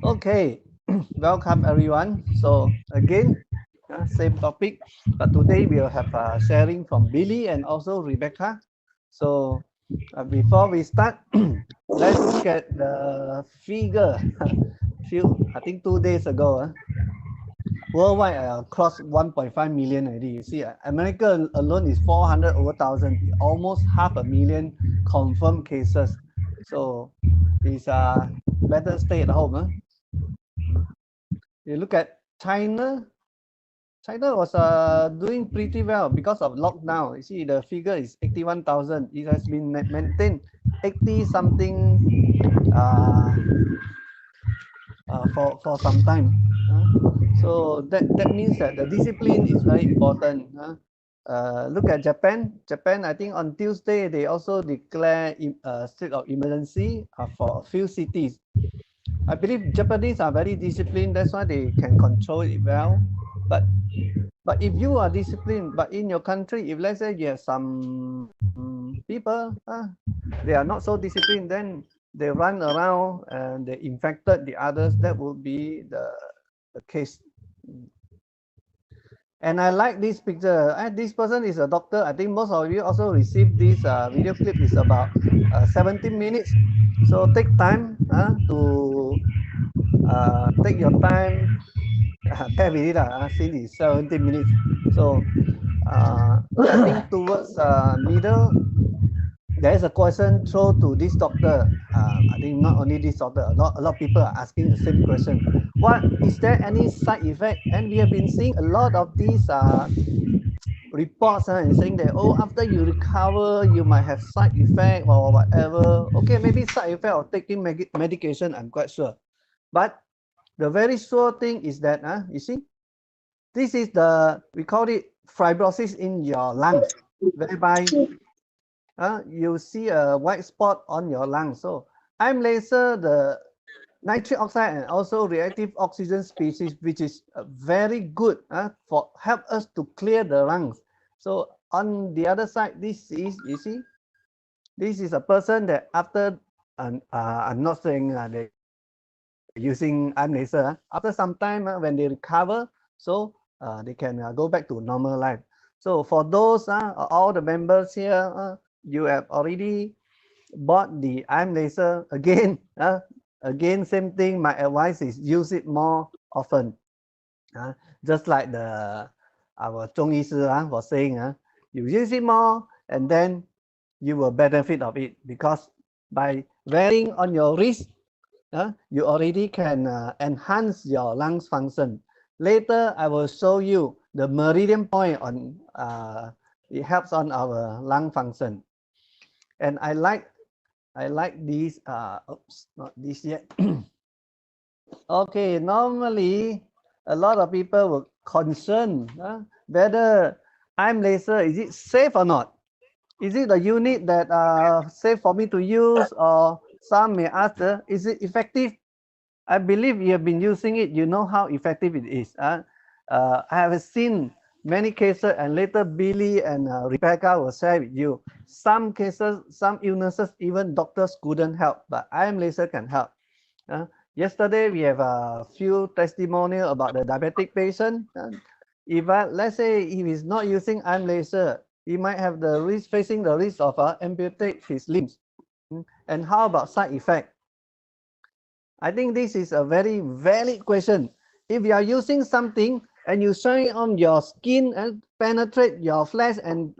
Okay, welcome everyone. So again, same topic, but today we'll have sharing from Billy and also Rebekah. So before we start, let's look at the figure. I think 2 days ago, worldwide crossed 1.5 million already. You see, America alone is 400 over thousand, almost 500,000 confirmed cases. So it's better stay at home. You look at China. China was doing pretty well because of lockdown. You see, the figure is 81,000. It has been maintained 80 something for some time. So that means that the discipline is very important. Look at Japan. Japan, I think on Tuesday they also declare a state of emergency for a few cities. I believe Japanese are very disciplined. That's why they can control it well. But if you are disciplined, but in your country, if let's say you have some people, they are not so disciplined, then they run around and they infected the others. That would be the case. And I like this picture. This person is a doctor. I think most of you also received this video clip. Is about 17 minutes. So take time to take your time. Bear with it, since it's 17 minutes. So I think towards middle, there is a question thrown to this doctor. I think not only this doctor, a lot of people are asking the same question. What is there any side effect? And we have been seeing a lot of these reports and saying that, oh, after you recover, you might have side effect or whatever. Okay, maybe side effect of taking medication, I'm quite sure. But the very sure thing is that, you see, this is we call it fibrosis in your lungs, whereby you see a white spot on your lungs. So I'm laser the nitric oxide and also reactive oxygen species, which is very good for help us to clear the lungs. So on the other side, this is, you see, this is a person that after, I'm not saying they're using arm laser, after some time when they recover, so they can go back to normal life. So for those, all the members here, you have already bought the arm laser. Again, again, same thing. My advice is use it more often. Just like our Zhong Yi was saying, you use it more and then you will benefit of it, because by wearing on your wrist, you already can enhance your lungs function. Later, I will show you the meridian point on, it helps on our lung function. And I like these, oops, not this yet. Okay, normally a lot of people were concerned whether arm laser, is it safe or not? Is it a unit that safe for me to use? Or some may ask, is it effective? I believe you have been using it. You know how effective it is. I have seen many cases, and later Billy and Rebekah will share with you. Some cases, some illnesses, even doctors couldn't help, but IM laser can help. Yesterday, we have a few testimonial about the diabetic patient. If let's say if he's not using IM laser, he might have the risk, facing the risk of amputate his limbs. And how about side effect? I think this is a very valid question. If you are using something and you shine it on your skin and penetrate your flesh and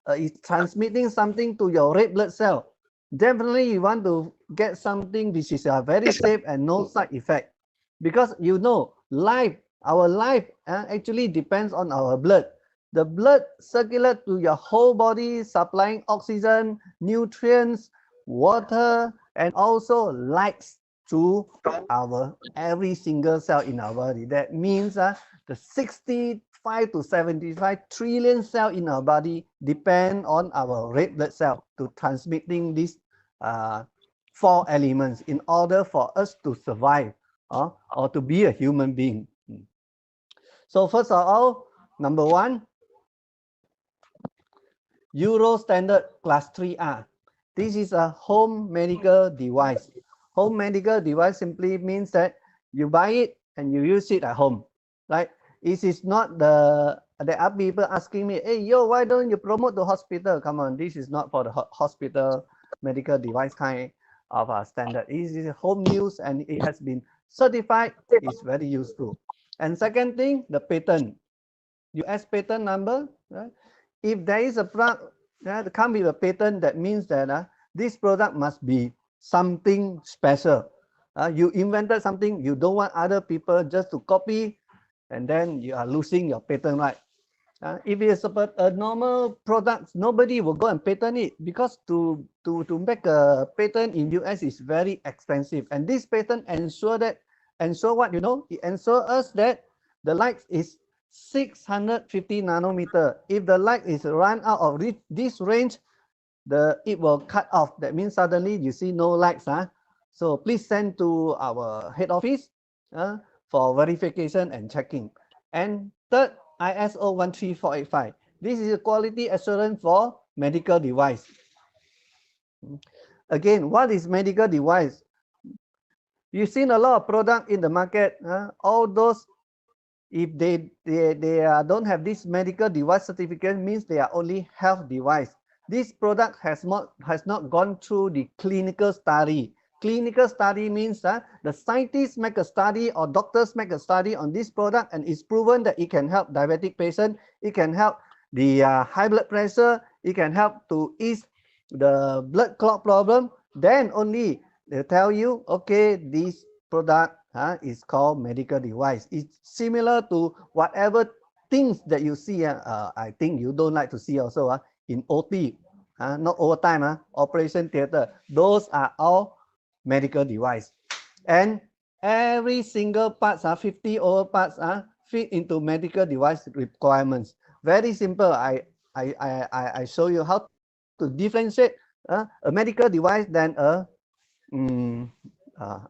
it's transmitting something to your red blood cell, definitely you want to get something which is very safe and no side effect. Because you know, our life actually depends on our blood. The blood circulates to your whole body, supplying oxygen, nutrients, water, and also lights to our every single cell in our body. That means the 65 to 75 trillion cells in our body depend on our red blood cell to transmitting these 4 elements in order for us to survive or to be a human being. So first of all, number 1, Euro Standard Class 3R. This is a home medical device. Home medical device simply means that You buy it and you use it at home, right? It is not there are people asking me, hey, yo, why don't you promote the hospital? Come on, this is not for the hospital medical device kind of standard. It is home use and it has been certified. It's very useful. And second thing, the patent. US patent number, right? If there is a product that comes with a patent, that means that this product must be something special. You invented something, you don't want other people just to copy, and then you are losing your patent right. If it's a normal product, nobody will go and patent it, because to make a patent in US is very expensive. And this patent ensure what, you know, it ensure us that the light is 650 nanometer. If the light is run out of this range, it will cut off. That means suddenly you see no lights. So please send to our head office for verification and checking. And third, ISO 13485. This is a quality assurance for medical device. Again, what is medical device? You've seen a lot of product in the market. All those, if they don't have this medical device certificate, means they are only health device. This product has not gone through the clinical study. Clinical study means the scientists make a study or doctors make a study on this product, and it's proven that it can help diabetic patient, it can help the high blood pressure, it can help to ease the blood clot problem. Then only they tell you, okay, this product is called medical device. It's similar to whatever things that you see. I think you don't like to see also in OT, not overtime, operation theater. Those are all medical device. And every single parts, 50 over parts, fit into medical device requirements. Very simple. I show you how to differentiate a medical device than a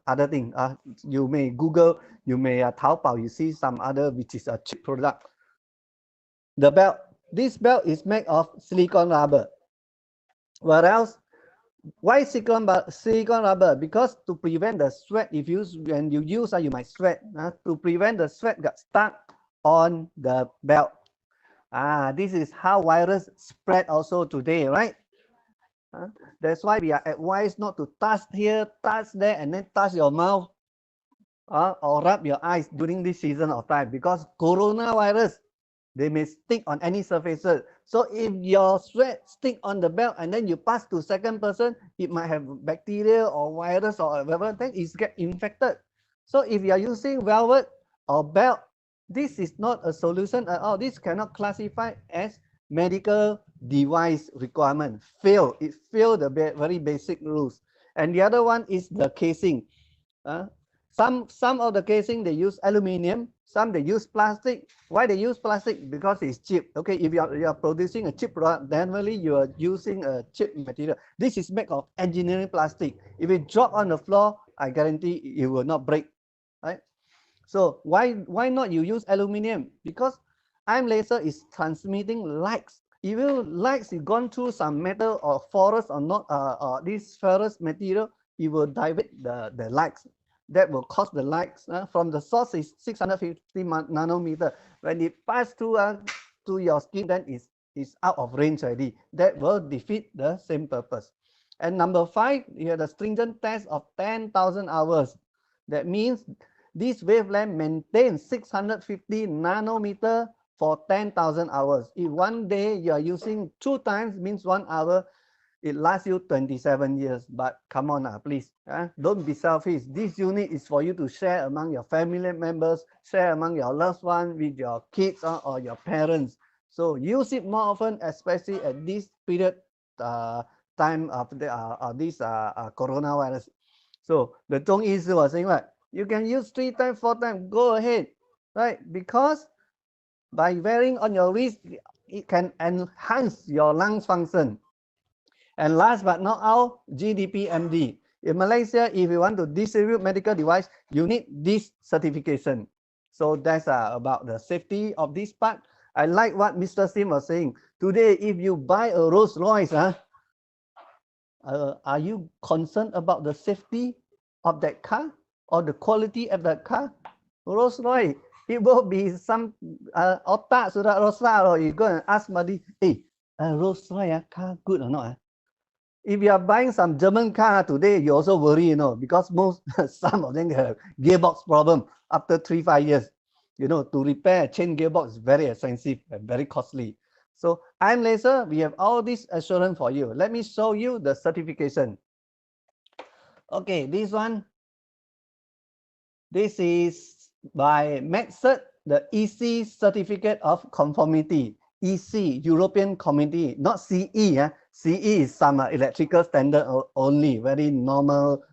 other thing. You may Google, you may Taobao, you see some other which is a cheap product. The belt. This belt is made of silicone rubber. What else? Why silicone rubber? Because to prevent the sweat, when you use, you might sweat. To prevent the sweat got stuck on the belt. This is how virus spread also today, right? That's why we are advised not to touch here, touch there, and then touch your mouth or rub your eyes during this season of time, because coronavirus, they may stick on any surfaces. So if your sweat stick on the belt and then you pass to second person, it might have bacteria or virus or whatever, then it get infected. So if you are using velvet or belt, this is not a solution at all. This cannot classify as medical device requirement. It failed the very basic rules. And the other one is the casing. Some of the casing they use aluminium, some they use plastic. Why they use plastic? Because it's cheap. Okay, if you are producing a cheap product, generally you are using a cheap material. This is made of engineering plastic. If it drop on the floor, I guarantee it will not break. Right? So why not you use aluminium? Because ion laser is transmitting lights. If lights is gone through some metal or forest or not, this ferrous material, it will divert the lights. That will cause the lights from the source is 650 nanometer. When it pass through to your skin, then it's out of range already. That will defeat the same purpose. And number 5, you have the stringent test of 10,000 hours. That means this wavelength maintains 650 nanometer for 10,000 hours. If one day you are using 2 times, means 1 hour, it lasts you 27 years. But come on, please, don't be selfish. This unit is for you to share among your family members, share among your loved ones, with your kids or your parents. So use it more often, especially at this period time of this coronavirus. So the Zhong Yi was saying, what? You can use 3 times, 4 times, go ahead, right? Because by wearing on your wrist, it can enhance your lung function. And last but not all, GDP-MD. In Malaysia, if you want to distribute medical device, you need this certification. So that's about the safety of this part. I like what Mr. Sim was saying. Today, if you buy a Rolls Royce, are you concerned about the safety of that car? or the quality of the car? Rolls-Royce, it will be some otak sudah rosak, or you go and ask somebody, hey, Rolls-Royce car good or not? If you are buying some German car today, you also worry, you know, because some of them have gearbox problem after 3-5 years. You know, to repair a chain gearbox is very expensive and very costly. So iron laser, we have all this assurance for you. Let me show you the certification. Okay, this one, this is by MedCert, the EC Certificate of Conformity. EC, European Community, not CE. CE is some electrical standard only, very normal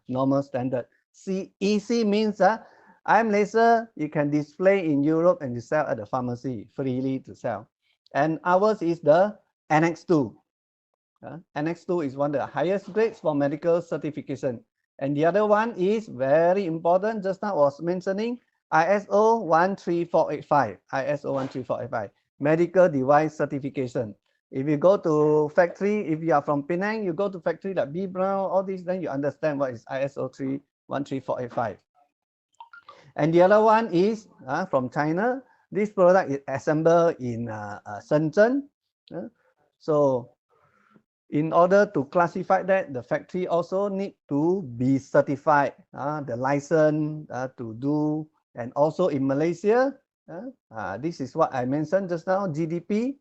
standard. EC means iron laser, you can display in Europe and you sell at the pharmacy, freely to sell. And ours is the Annex 2. Annex 2 is one of the highest grades for medical certification. And the other one is very important, just now I was mentioning, ISO 13485, ISO 13485, medical device certification. If you go to factory, if you are from Penang, you go to factory like B Brown, all these, then you understand what is ISO 13485. And the other one is from China. This product is assembled in Shenzhen. So in order to classify that, the factory also need to be certified, the license to do, and also in Malaysia, this is what I mentioned just now, GDP,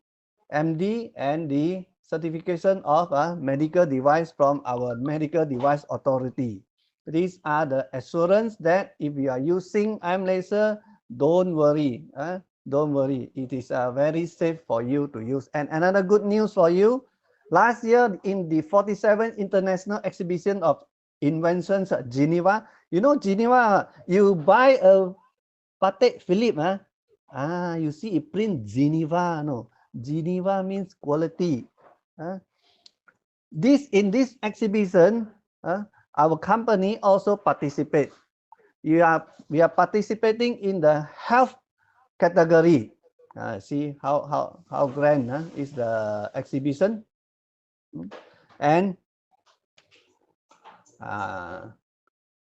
MD, and the certification of a medical device from our medical device authority. These are the assurance that if you are using iron laser, don't worry, don't worry, it is very safe for you to use. And another good news for you, last year in the 47th International Exhibition of Inventions at Geneva, you know Geneva, you buy a Patek Philippe, you see it print Geneva, no? Geneva means quality. In this exhibition, our company also participate. We are participating in the health category. See how grand is the exhibition. And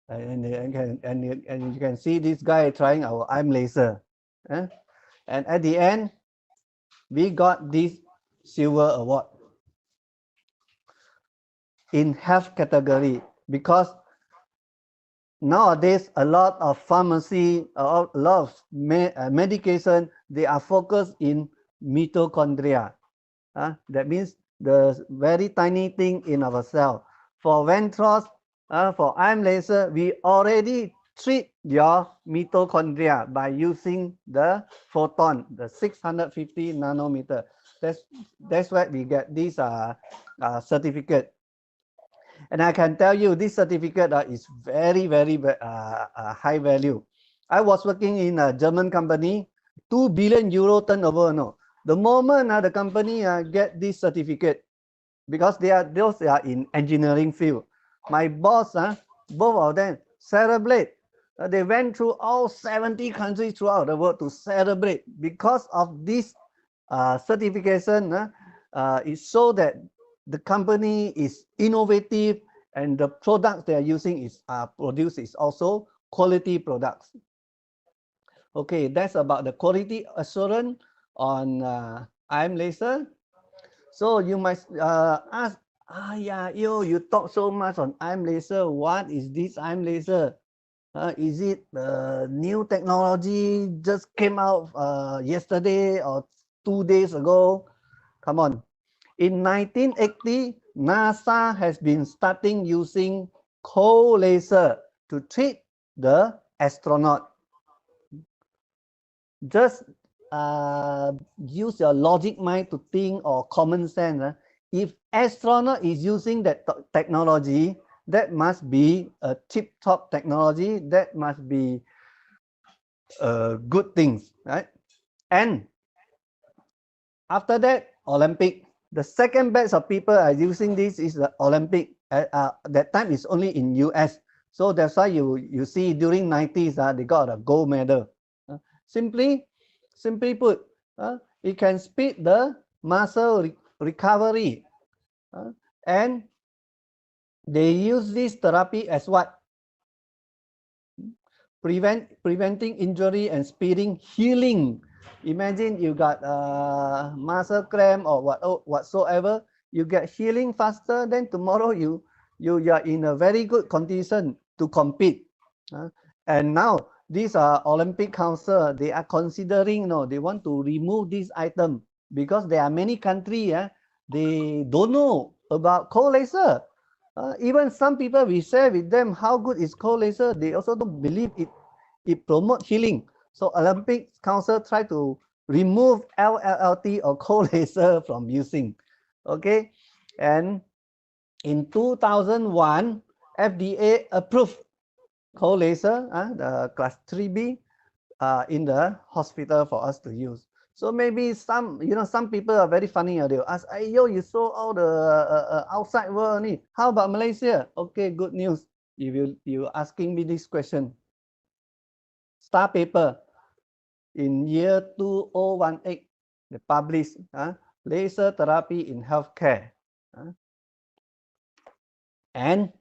you can see this guy trying our iron laser. And at the end, we got this silver award in health category, because nowadays a lot of pharmacy, a lot of medication, they are focused in mitochondria. That means the very tiny thing in our cell. For Vantros, for iron laser, we already treat your mitochondria by using the photon, the 650 nanometer. That's why we get this certificate. And I can tell you this certificate is very, very high value. I was working in a German company, 2 billion euro turnover. No, the moment the company get this certificate, because those are in engineering field. My boss, both of them celebrate. They went through all 70 countries throughout the world to celebrate because of this certification. It shows that the company is innovative and the products they are using is produced is also quality products. Okay, that's about the quality assurance on iron laser. So you might ask, yeah, you talk so much on iron laser. What is this iron laser? Is it new technology just came out yesterday or 2 days ago? Come on. In 1980, NASA has been starting using cold laser to treat the astronaut. Just use your logic mind to think, or common sense. If astronaut is using that technology, that must be a tip-top technology. That must be good things, right? And after that, Olympic. The second batch of people are using this is the Olympic. That time is only in US. So that's why you see during 90s, they got a gold medal. Simply put, it can speed the muscle recovery. And they use this therapy as what? preventing injury and speeding healing. Imagine you got muscle cramp or whatsoever, you get healing faster, then tomorrow you are in a very good condition to compete. And now these are Olympic Council, they are considering, they want to remove this item because there are many countries, they don't know about cold laser. Even some people, we share with them how good is cold laser, they also don't believe it promotes healing. So Olympic Council try to remove LLT or cold laser from using. Okay, and in 2001, FDA approved cold laser, the class 3B, in the hospital for us to use. So maybe some people are very funny. They'll ask, "Yo, you saw all the outside world. How about Malaysia?" Okay, good news. If you asking me this question, Star paper in year 2018, they published laser therapy in healthcare, and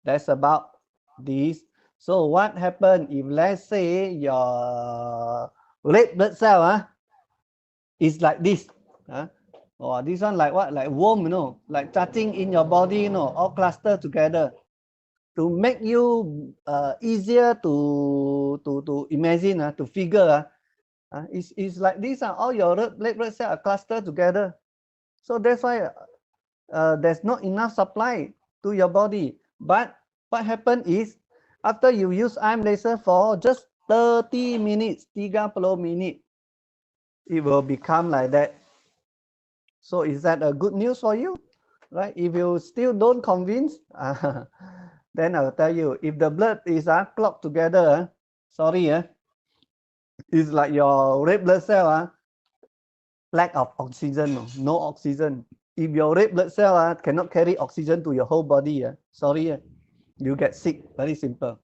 that's about this. So what happened if, let's say, your red blood cell is like this, or this one like what, like worm, like charging in your body, all clustered together to make you easier to imagine, to figure. It's like this, all your red blood cells are clustered together. So that's why there's not enough supply to your body. But what happened is, after you use IM laser for just 30 minutes, 30 minit, it will become like that. So is that a good news for you? Right? If you still don't convince, then I'll tell you, if the blood is clogged together, sorry, it's like your red blood cell, lack of oxygen, no oxygen. If your red blood cell cannot carry oxygen to your whole body, sorry, you get sick. Very simple.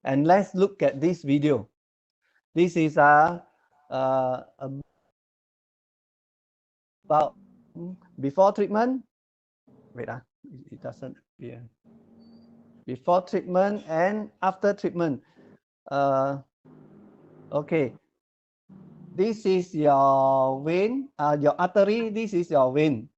And let's look at this video. This is about before treatment. Wait, it doesn't appear. Before treatment and after treatment. Okay. This is your vein, your artery. This is your vein,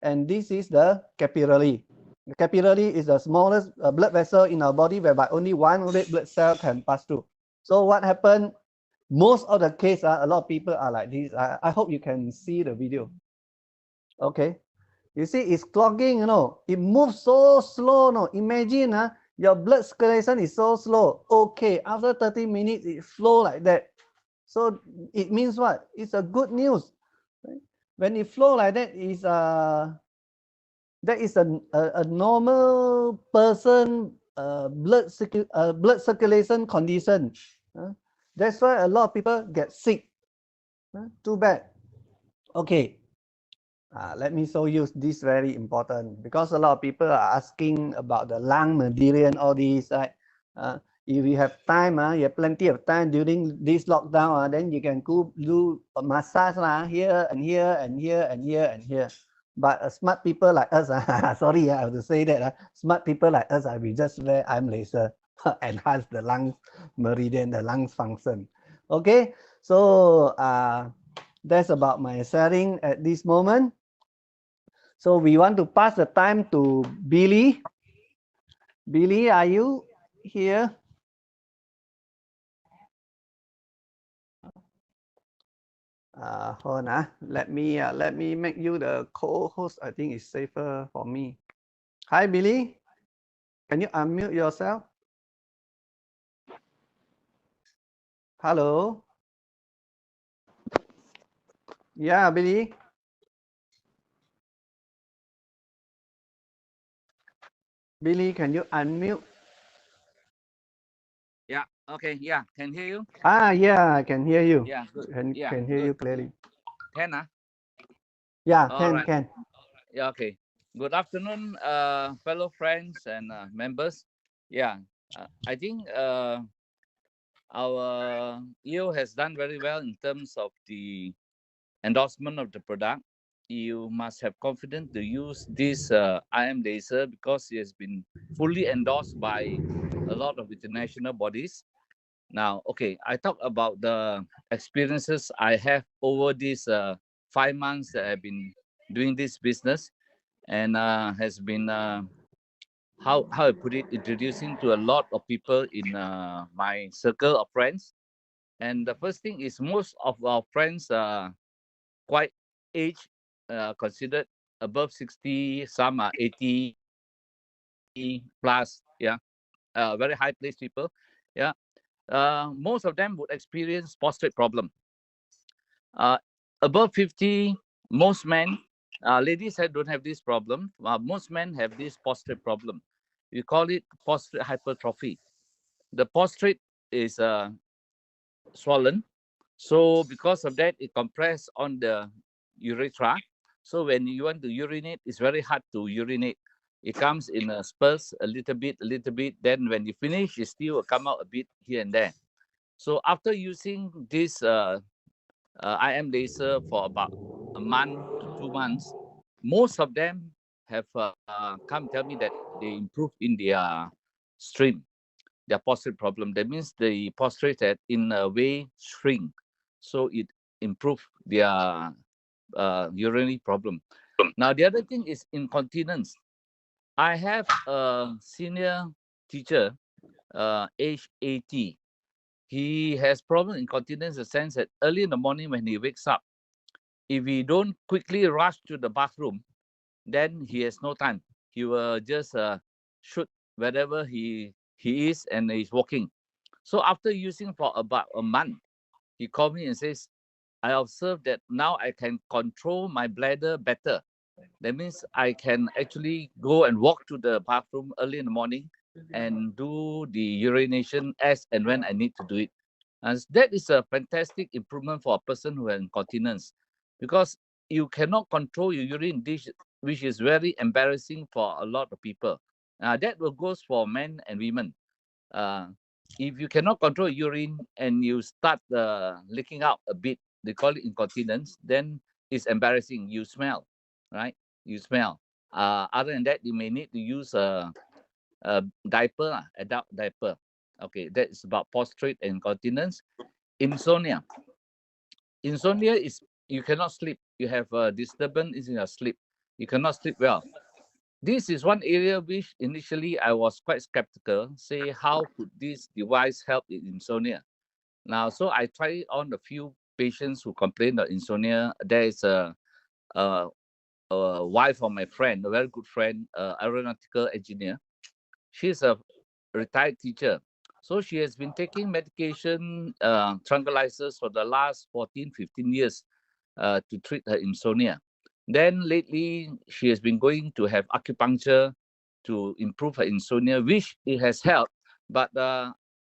and this is the capillary. The capillary is the smallest blood vessel in our body, whereby only one red blood cell can pass through. So what happened? Most of the case, a lot of people are like this. I hope you can see the video. Okay, you see, it's clogging. It moves so slow. Imagine, your blood circulation is so slow. Okay, after 30 minutes, it flow like that. So it means what? It's a good news. Right? When it flow like that, that is a normal person blood circulation condition. That's why a lot of people get sick. Too bad. Okay. Let me show you this, very important, because a lot of people are asking about the lung material and all these. Right? If you have time, you have plenty of time during this lockdown, then you can go do a massage here and here and here and here and here. But smart people like us, sorry, I have to say that, smart people like us, we just wear IM laser, enhance the lungs meridian, the lungs function. Okay, so that's about my sharing at this moment. So we want to pass the time to Billy. Billy, are you here? Hold on. Let me make you the co-host. I think it's safer for me. Hi, Billy. Can you unmute yourself? Hello. Yeah, Billy. Billy, can you unmute? Yeah. Okay. Yeah. Can hear you. Yeah, I can hear you. Yeah. Good. Can Yeah. hear you Good. clearly. Can Yeah, All right. can. Yeah. Okay. Good afternoon, fellow friends and members. Yeah. I think our EO has done very well in terms of the endorsement of the product. you must have confidence to use this IM laser because it has been fully endorsed by a lot of international bodies. Now, okay, I talk about the experiences I have over these 5 months that I've been doing this business, and has been how I put it, introducing to a lot of people in my circle of friends. And the first thing is most of our friends are quite age considered above 60, some are 80 plus, yeah, very high place people, yeah. Most of them would experience prostate problem. Uh, Above 50, most men, ladies don't have this problem. Most men have this prostate problem. We call it prostate hypertrophy. The prostate is swollen. So because of that, it compress on the urethra. So when you want to urinate, it's very hard to urinate. It comes in a spurts, a little bit, a little bit. Then when you finish, it still will come out a bit here and there. So after using this IM laser for about a month to 2 months, most of them have come tell me that they improve in their stream, their prostate problem. That means the prostate had in a way shrink, so it improve their urinary problem. Now the other thing is incontinence. I have a senior teacher, age 80. He has problem incontinence in the sense that early in the morning when he wakes up, if he don't quickly rush to the bathroom, then he has no time. He will just shoot wherever he is and he's walking. So after using for about a month, he called me and says, I observed that now I can control my bladder better. That means I can actually go and walk to the bathroom early in the morning and do the urination as and when I need to do it. And that is a fantastic improvement for a person who has incontinence, because you cannot control your urine, which is very embarrassing for a lot of people. That will goes for men and women. Uh, if you cannot control urine and you start leaking out a bit, they call it incontinence, then it's embarrassing. You smell, right? You smell. Other than that, you may need to use a diaper, adult diaper. Okay, that is about prostate and incontinence. Insomnia. Insomnia is you cannot sleep. You have a disturbance in your sleep. You cannot sleep well. This is one area which initially I was quite skeptical, say how could this device help in insomnia? Now, so I tried on a few patients who complain of insomnia. There is a, a wife of my friend, a very good friend, aeronautical engineer. She's a retired teacher. So she has been taking medication, tranquilizers for the last 14, 15 years to treat her insomnia. Then lately, she has been going to have acupuncture to improve her insomnia, which it has helped. But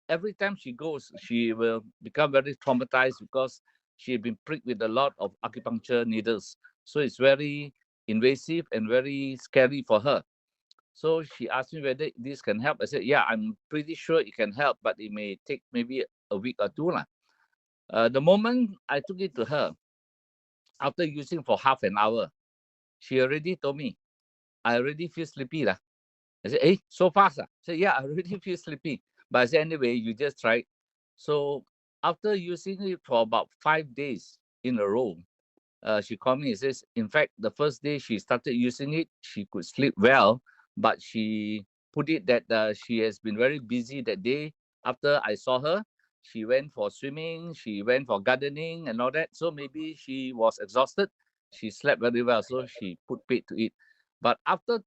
every time she goes, she will become very traumatized because she has been pricked with a lot of acupuncture needles. So it's very invasive and very scary for her. So she asked me whether this can help. I said, yeah, I'm pretty sure it can help, but it may take maybe a week or two. The moment I took it to her, after using for half an hour, she already told me, I already feel sleepy. I said, hey, so fast? I said, yeah, I already feel sleepy. But I said, anyway, you just try it. So after using it for about 5 days in a row, she called me and says, in fact, the first day she started using it, she could sleep well, but she put it that she has been very busy that day. After I saw her, she went for swimming, she went for gardening and all that. So maybe she was exhausted. She slept very well, so she put paid to it. But after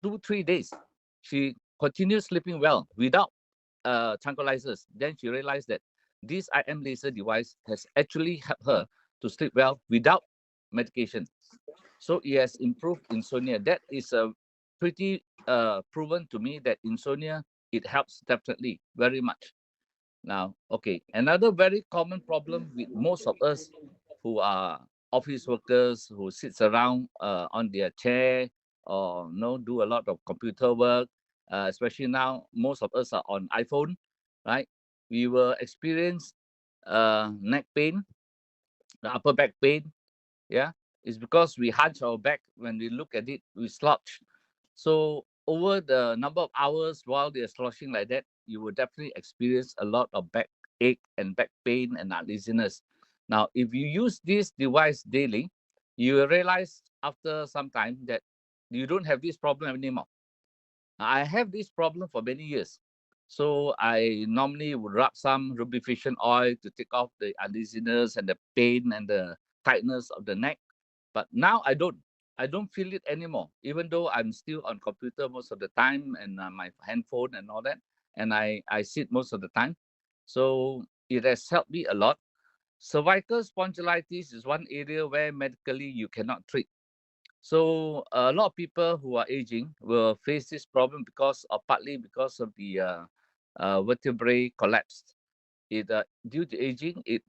2, 3 days, she continued sleeping well without tranquilizers. Then she realized that this IM laser device has actually helped her to sleep well without medication. So it has improved insomnia. That is a pretty proven to me that insomnia, it helps definitely very much. Now, okay, another very common problem with most of us who are office workers who sits around on their chair or do a lot of computer work, especially now most of us are on iPhone, right? We will experience neck pain, the upper back pain, yeah, is because we hunch our back. When we look at it, we slouch. So over the number of hours while they're slouching like that, you will definitely experience a lot of back ache and back pain and uneasiness. Now, if you use this device daily, you will realize after some time that you don't have this problem anymore. I have this problem for many years. So I normally would rub some lubrication oil to take off the uneasiness and the pain and the tightness of the neck. But now I don't. I don't feel it anymore, even though I'm still on computer most of the time and my handphone and all that. And I sit most of the time. So it has helped me a lot. Cervical spondylitis is one area where medically you cannot treat. So a lot of people who are aging will face this problem because of partly because of the vertebrae collapsed. It due to aging, it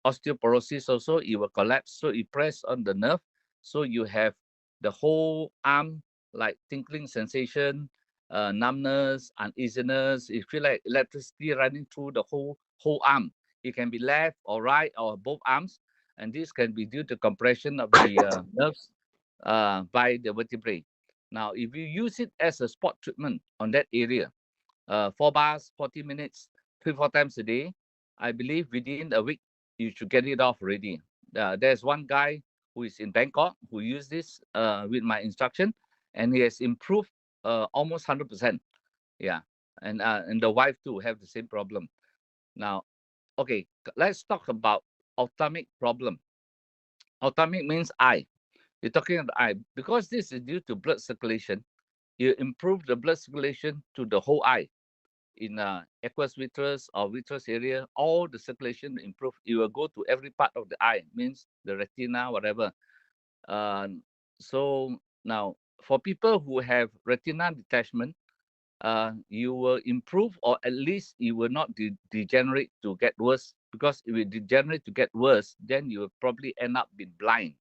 osteoporosis also it will collapse. So it press on the nerve, so you have the whole arm like tingling sensation, numbness, uneasiness. You feel like electricity running through the whole arm. It can be left or right or both arms, and this can be due to compression of the nerves by the vertebrae. Now, if you use it as a spot treatment on that area, 4 bars, 40 minutes, 3, 4 times a day, I believe within a week, you should get it off already. There's one guy who is in Bangkok who used this with my instruction, and he has improved almost 100%. Yeah. And the wife too have the same problem. Now, okay, let's talk about ophthalmic problem. Ophthalmic means eye. You're talking about the eye. Because this is due to blood circulation, you improve the blood circulation to the whole eye. In aqueous vitreous or vitreous area, all the circulation improve. It will go to every part of the eye, means the retina, whatever. Uh, so now, for people who have retina detachment, you will improve, or at least you will not degenerate to get worse. Because if it degenerate to get worse, then you will probably end up being blind.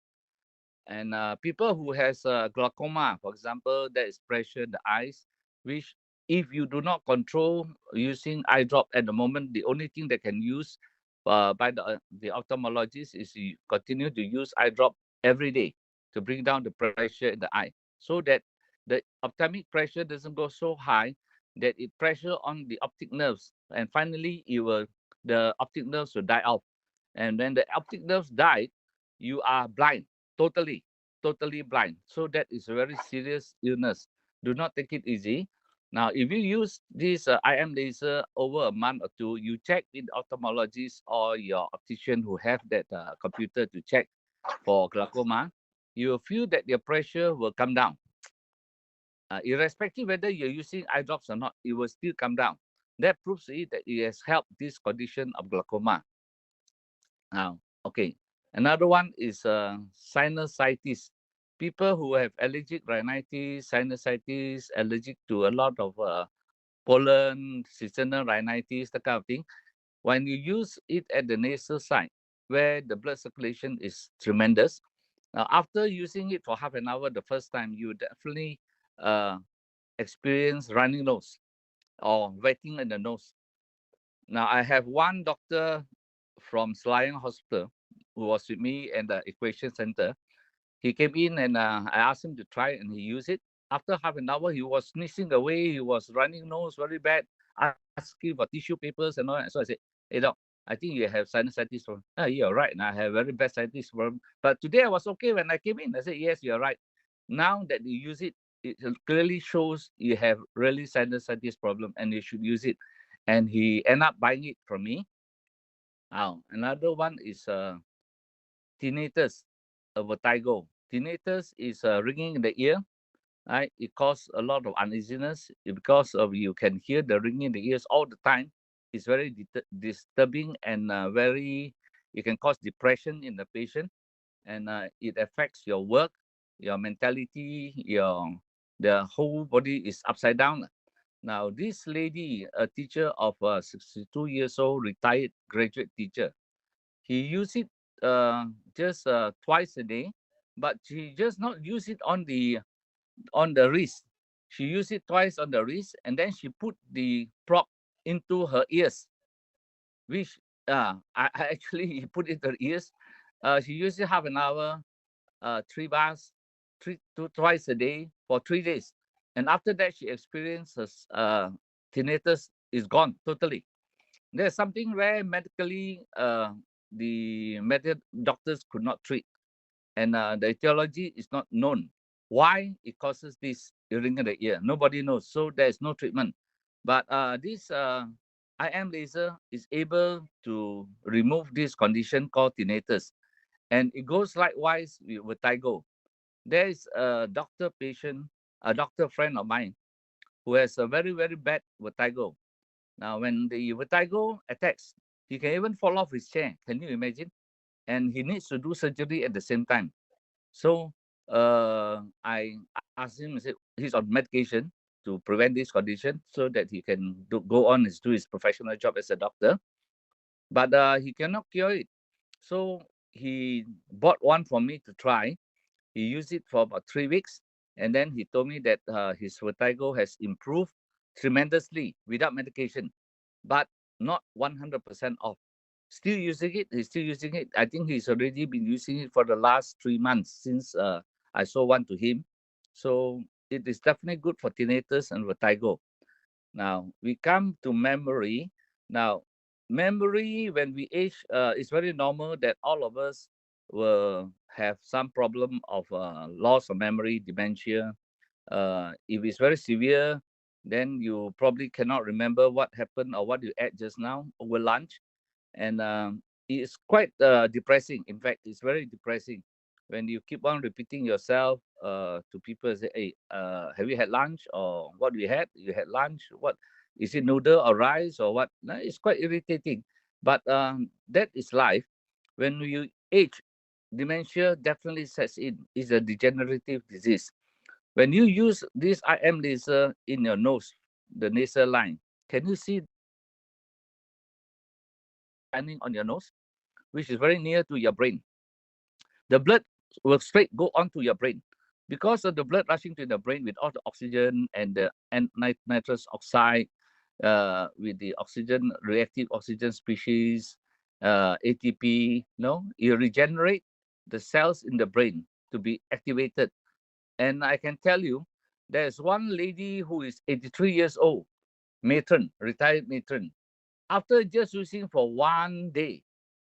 And people who has glaucoma, for example, that is pressure in the eyes, which if you do not control using eye drop at the moment, the only thing they can use by the ophthalmologist is you continue to use eye drop every day to bring down the pressure in the eye, so that the ophthalmic pressure doesn't go so high that it pressure on the optic nerves, and finally the optic nerves will die off. And when the optic nerves die, you are blind, totally, totally blind. So that is a very serious illness. Do not take it easy. Now, if you use this IM laser over a month or two, you check with ophthalmologist or your optician who have that computer to check for glaucoma, you will feel that your pressure will come down. Irrespective whether you're using eye drops or not, it will still come down. That proves it that it has helped this condition of glaucoma. Now, okay, another one is sinusitis. People who have allergic rhinitis, sinusitis, allergic to a lot of pollen, seasonal rhinitis, that kind of thing. When you use it at the nasal side, where the blood circulation is tremendous, now after using it for half an hour the first time, you definitely uh, experience running nose or wetting in the nose. Now, I have one doctor from Selayang Hospital who was with me in the equation center. He came in and I asked him to try and he used it. After half an hour, he was sneezing away. He was running nose very bad, asking for tissue papers and all that. So I said, hey, doc, I think you have sinusitis problem. Oh, you're right. And I have very bad sinusitis problem. But today I was okay when I came in. I said, yes, you're right. Now that you use it, it clearly shows you have really sinusitis problem and you should use it. And he ended up buying it from me. Now, another one is tinnitus, vertigo. Tinnitus is ringing in the ear, right? It causes a lot of uneasiness because of you can hear the ringing in the ears all the time. It's very disturbing and it can cause depression in the patient, and it affects your work, your mentality, the whole body is upside down. Now, this lady, a teacher of 62 years old, retired graduate teacher, he used it just twice a day, but she just not use it on the wrist. She used it twice on the wrist, and then she put the prop into her ears, which I actually put it in her ears. She used it half an hour, 3 bars, twice a day for 3 days. And after that, she experienced her tinnitus is gone totally. There's something where medically the medical doctors could not treat, and the etiology is not known. Why it causes this ringing in the ear? Nobody knows. So there is no treatment. But this IM laser is able to remove this condition called tinnitus, and it goes likewise with vertigo. There is a doctor patient, a doctor friend of mine, who has a very, very bad vertigo. Now, when the vertigo attacks, he can even fall off his chair. Can you imagine? And he needs to do surgery at the same time. So I asked him, I said, he's on medication to prevent this condition so that he can go on and do his professional job as a doctor. But he cannot cure it. So he bought one for me to try. He used it for about 3 weeks. And then he told me that his vertigo has improved tremendously without medication, but not 100% off. Still using it. He's still using it. I think he's already been using it for the last 3 months since I sold one to him. So it is definitely good for tinnitus and vertigo. Now we come to memory. Now, memory when we age, it's very normal that all of us will have some problem of loss of memory, dementia. If it's very severe, then you probably cannot remember what happened or what you ate just now over lunch, and it's quite depressing. In fact, it's very depressing when you keep on repeating yourself to people. Say, hey, have you had lunch, or what you had? You had lunch? What is it, noodle or rice or what? No, it's quite irritating, but that is life. When you age, dementia definitely sets in. It's a degenerative disease. When you use this IM laser in your nose, the nasal line, can you see lining on your nose, which is very near to your brain? The blood will straight go onto your brain because of the blood rushing to the brain with all the oxygen and the nitrous oxide, with the oxygen, reactive oxygen species, ATP. No, you regenerate the cells in the brain to be activated. And I can tell you, there's one lady who is 83 years old, matron, retired matron. After just using for 1 day,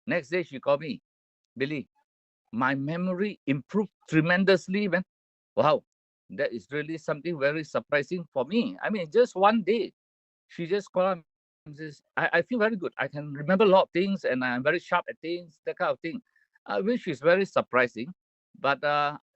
next day she called me, Billy, my memory improved tremendously, man. Wow, that is really something very surprising for me. I mean, just 1 day, she just called me and says, I feel very good. I can remember a lot of things and I'm very sharp at things, that kind of thing, which is very surprising. But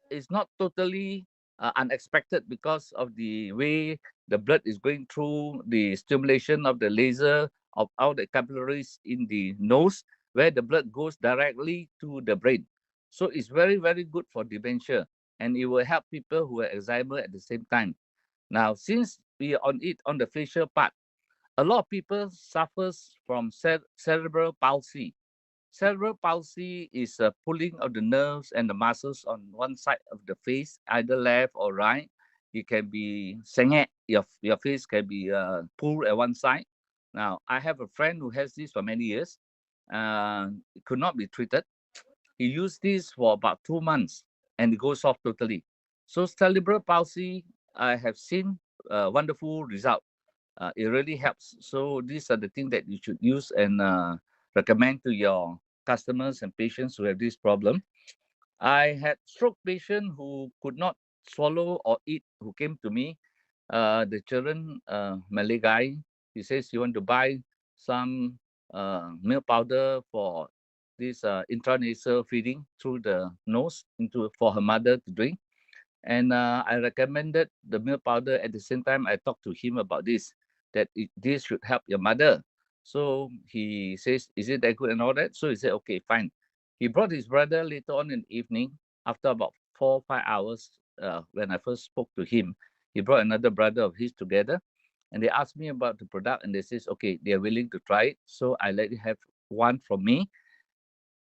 it's not totally unexpected because of the way the blood is going through the stimulation of the laser of all the capillaries in the nose, where the blood goes directly to the brain. So it's very, very good for dementia, and it will help people who have Alzheimer at the same time. Now, since we are on it on the facial part, a lot of people suffers from cerebral palsy. Cerebral palsy is a pulling of the nerves and the muscles on one side of the face, either left or right. It can be sengek, your face can be pulled at one side. Now, I have a friend who has this for many years. It could not be treated. He used this for about 2 months and it goes off totally. So cerebral palsy, I have seen a wonderful result. It really helps. So these are the things that you should use and recommend to your customers and patients who have this problem. I had stroke patient who could not swallow or eat, who came to me. The children, Malay guy, he says he want to buy some milk powder for this intranasal feeding through the nose into for her mother to drink. And I recommended the milk powder. At the same time, I talked to him about this, that this should help your mother. So he says, is it that good and all that? So he said, okay, fine. He brought his brother later on in the evening, after about 4 or 5 hours, when I first spoke to him. He brought another brother of his together, and they asked me about the product, and they says, okay, they are willing to try it. So I let you have one from me.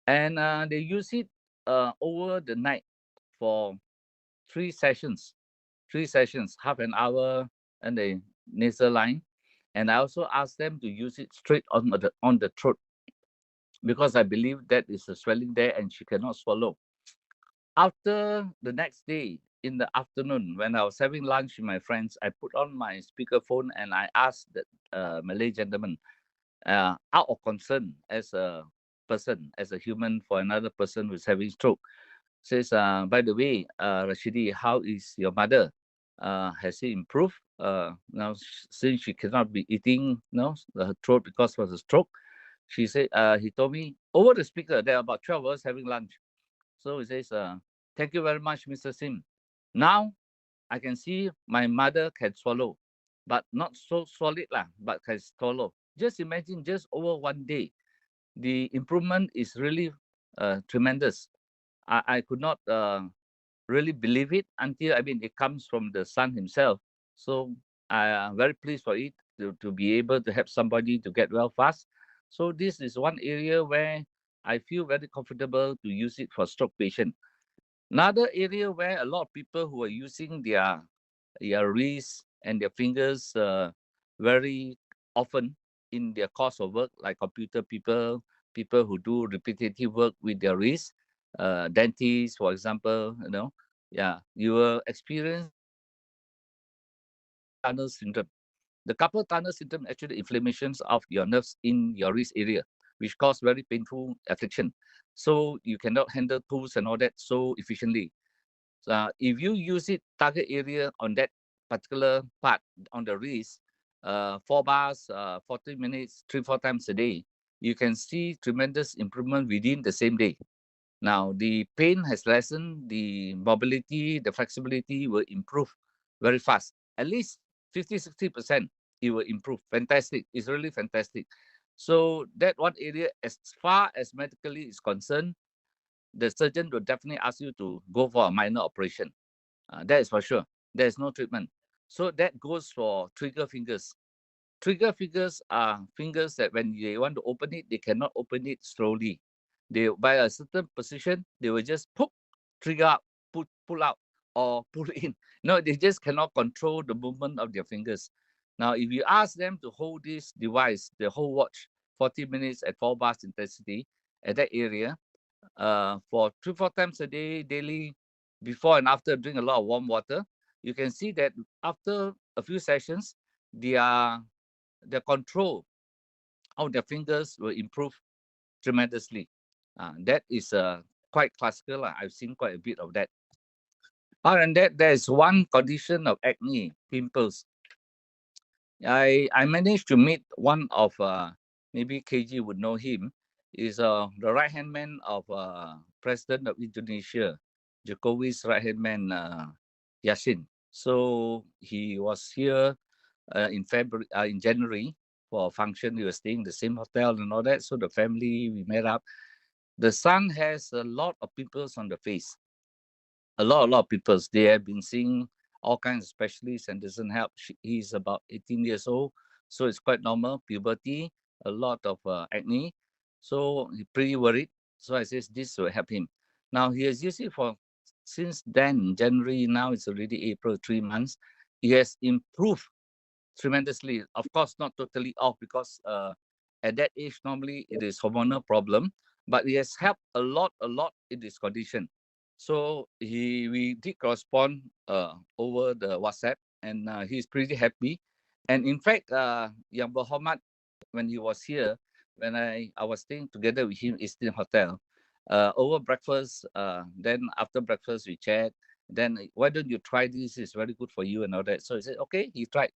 And they use it over the night for 3 sessions, half an hour and the nasal line. And I also asked them to use it straight on the throat. because I believe that is a swelling there and she cannot swallow. After the next day, in the afternoon, when I was having lunch with my friends, I put on my speakerphone and I asked the Malay gentleman, out of concern as a person, as a human for another person who's having stroke, says, by the way, Rashidi, how is your mother? Has she improved? Now, since she cannot be eating, her throat because of the stroke, she said, he told me over the speaker, there are about 12 of us having lunch. So he says, thank you very much, Mr. Sim. Now I can see my mother can swallow, but not so solid lah, but can swallow. Just imagine, just over one day, the improvement is really tremendous. I could not really believe it until, I mean, it comes from the son himself. So I am very pleased for it to be able to help somebody to get well fast. So this is one area where I feel very comfortable to use it for stroke patient. Another area where a lot of people who are using their wrists and their fingers very often in their course of work, like computer people, people who do repetitive work with their wrists, dentists, for example, you will experience tunnel syndrome. The carpal tunnel syndrome actually inflammations of your nerves in your wrist area, which cause very painful affliction. So you cannot handle tools and all that so efficiently. If you use it target area on that particular part on the wrist, 4 bars, 40 minutes, 3-4 times a day, you can see tremendous improvement within the same day. Now, the pain has lessened, the mobility, the flexibility will improve very fast. At least 50-60%, it will improve. Fantastic. It's really fantastic. So that one area, as far as medically is concerned, the surgeon will definitely ask you to go for a minor operation. That is for sure. There is no treatment. So that goes for trigger fingers. Trigger fingers are fingers that when they want to open it, they cannot open it slowly. They, by a certain position, they will just trigger out, pull out, or pull in. No, they just cannot control the movement of their fingers. Now, if you ask them to hold this device, the whole watch, 40 minutes at 4 bars intensity at that area, for 3-4 times a day, daily, before and after, drink a lot of warm water, you can see that after a few sessions, their control of their fingers will improve tremendously. That is quite classical. I've seen quite a bit of that. Other than that, there's one condition of acne, pimples. I managed to meet one of, maybe KG would know him, is the right-hand man of President of Indonesia, Jokowi's right-hand man, Yassin. So he was here in January for a function. We were staying in the same hotel and all that. So the family, we met up. The son has a lot of pimples on the face. A lot of pimples. They have been seeing all kinds of specialists and doesn't help. He's about 18 years old. So it's quite normal. Puberty, a lot of acne. So he's pretty worried. So I says this will help him. Now he has used it for since then, January, now it's already April, 3 months. He has improved tremendously. Of course, not totally off because at that age, normally it is hormonal problem, but it has helped a lot in this condition. So we did correspond over the WhatsApp, and he's pretty happy. And in fact, Yang Berhormat, when he was here, when I was staying together with him in Eastern Hotel, over breakfast, then after breakfast we chat. Then why don't you try this? It's very good for you and all that. So he said, okay, he tried.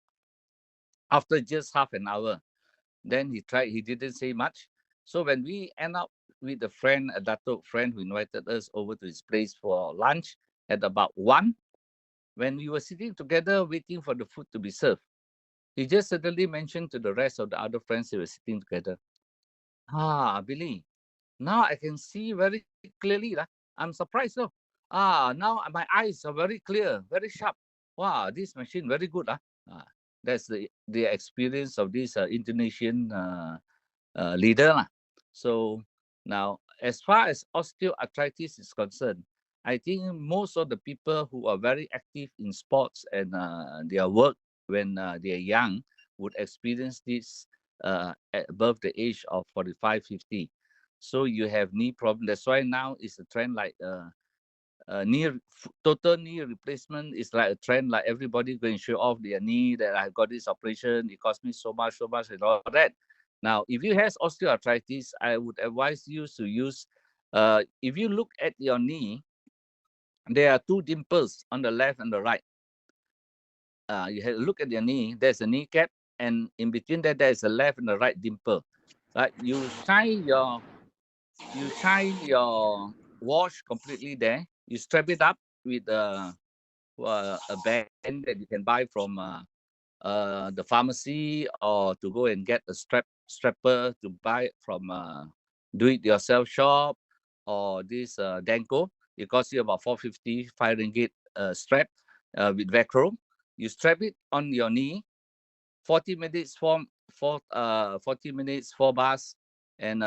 After just half an hour, then he tried. He didn't say much. So when we end up with a friend, a Datuk friend who invited us over to his place for lunch at about 1, when we were sitting together waiting for the food to be served, he just suddenly mentioned to the rest of the other friends who were sitting together, Billy, now I can see very clearly. I'm surprised. No? Now my eyes are very clear, very sharp. Wow, this machine very good. That's the experience of this Indonesian leader. So now, as far as osteoarthritis is concerned, I think most of the people who are very active in sports and their work when they are young would experience this at above the age of 45, 50. So you have knee problem. That's why now it's a trend like total knee replacement is like a trend. Like everybody going to show off their knee that I got this operation. It cost me so much, and all that. Now, if you have osteoarthritis, I would advise you to use. If you look at your knee, there are two dimples on the left and the right. You have to look at your knee. There's a kneecap, and in between that, there's a left and the right dimple. Right? You shine your wash completely there. You strap it up with a band that you can buy from the pharmacy, or to go and get a strapper to buy from do-it-yourself shop, or this Danko. It costs you about 450, 5 ringgit strap with Velcro. You strap it on your knee, 40 minutes, 40 minutes, 4 bars, and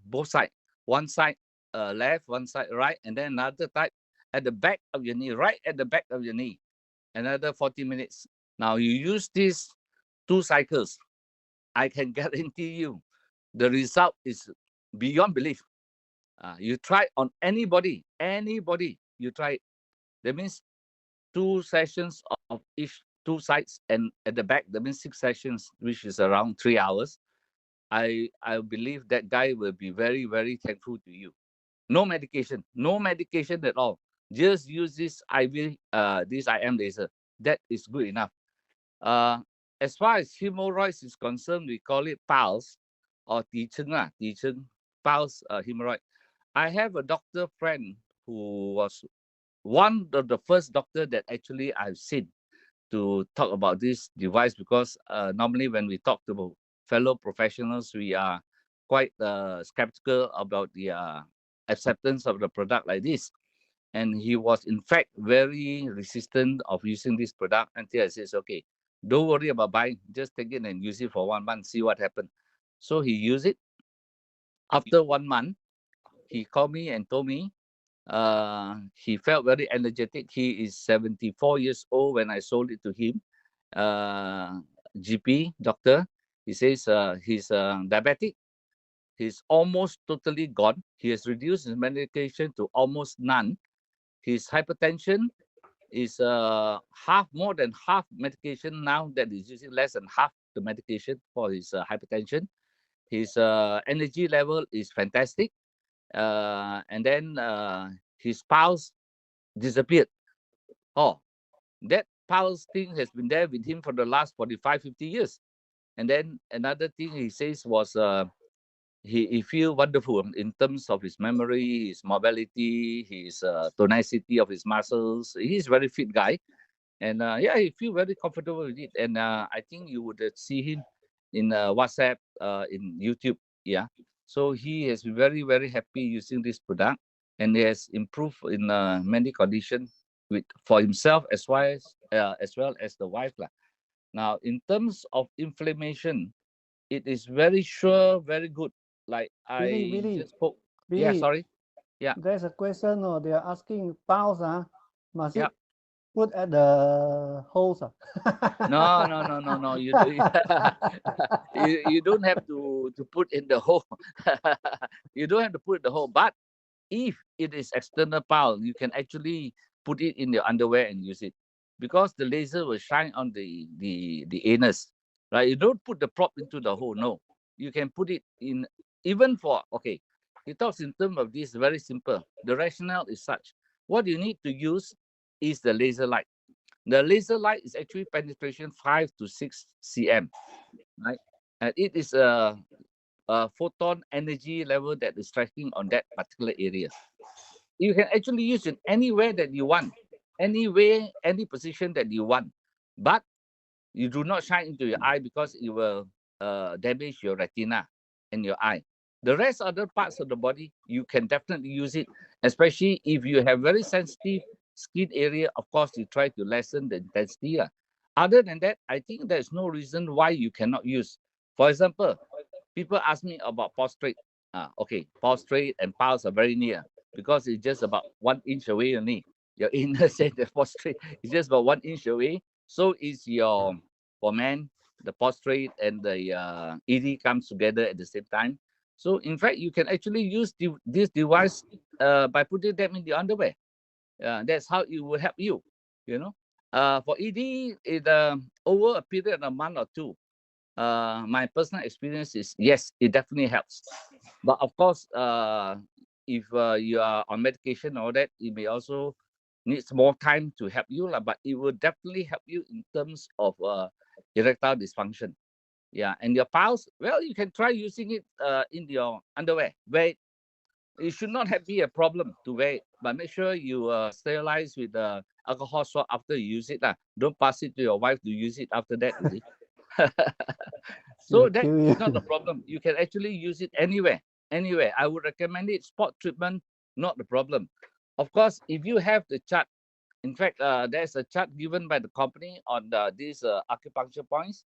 both sides. One side left, one side right, and then another type at the back of your knee, right at the back of your knee. Another 40 minutes. Now you use these 2 cycles. I can guarantee you the result is beyond belief. You try on anybody, you try it. That means 2 sessions of each 2 sides, and at the back, that means 6 sessions, which is around 3 hours. I believe that guy will be very, very thankful to you. No medication at all. Just use this IV, this IM laser. That is good enough. As far as hemorrhoids is concerned, we call it pulse or pulse hemorrhoid. I have a doctor friend who was one of the first doctor that actually I've seen to talk about this device, because normally when we talk to fellow professionals, we are quite skeptical about the acceptance of the product like this. And he was in fact very resistant of using this product until I says, okay, don't worry about buying, just take it and use it for 1 month, see what happens. So he used it. After 1 month, he called me and told me he felt very energetic. He is 74 years old when I sold it to him. GP doctor, he says he's diabetic. He's almost totally gone. He has reduced his medication to almost none. His hypertension is more than half medication now, that he's using less than half the medication for his hypertension. His energy level is fantastic. And then his pulse disappeared. Oh, that pulse thing has been there with him for the last 45, 50 years. And then another thing he says was he feel wonderful in terms of his memory, his mobility, his tonicity of his muscles. He's a very fit guy. And yeah, he feel very comfortable with it. And I think you would see him in WhatsApp, in YouTube. Yeah. So he has been very, very happy using this product, and he has improved in many conditions for himself as well as the wife. Now, in terms of inflammation, it is very sure, very good. Like I just spoke. Yeah, sorry. Yeah. There's a question, or they are asking pulse, must it put at the holes? No. You you don't have to put in the hole. You don't have to put the hole. But if it is external pulse, you can actually put it in your underwear and use it, because the laser will shine on the anus. Right? You don't put the prop into the hole. No, you can put it in, even for, okay. It talks in terms of this, very simple. The rationale is such: what you need to use is the laser light. The laser light is actually penetration 5 to 6 cm, right? And it is a photon energy level that is striking on that particular area. You can actually use it anywhere that you want, anywhere, any position that you want, but you do not shine into your eye, because it will damage your retina and your eye. The rest other parts of the body, you can definitely use it, especially if you have very sensitive skin area. Of course, you try to lessen the intensity. Other than that, I think there's no reason why you cannot use. For example, people ask me about prostrate. Okay, prostrate and pulse are very near, because it's just about 1 inch away only. Your inner and the prostrate is just about 1 inch away. So is your, for men, the prostrate and the ED comes together at the same time. So in fact, you can actually use this device by putting them in the underwear. That's how it will help you. For ED, over a period of a month or two, my personal experience is yes, it definitely helps. But of course, if you are on medication or that, it may also needs more time to help you, but it will definitely help you in terms of erectile dysfunction. Yeah, and your pulse, well, you can try using it in your underwear. It should not be a problem to wear it, but make sure you sterilize with the alcohol swab after you use it. Don't pass it to your wife to use it after that. You see? So that is not a problem. You can actually use it anywhere. Anywhere. I would recommend it. Spot treatment, not the problem. Of course, if you have the chart, in fact, there's a chart given by the company on these acupuncture points,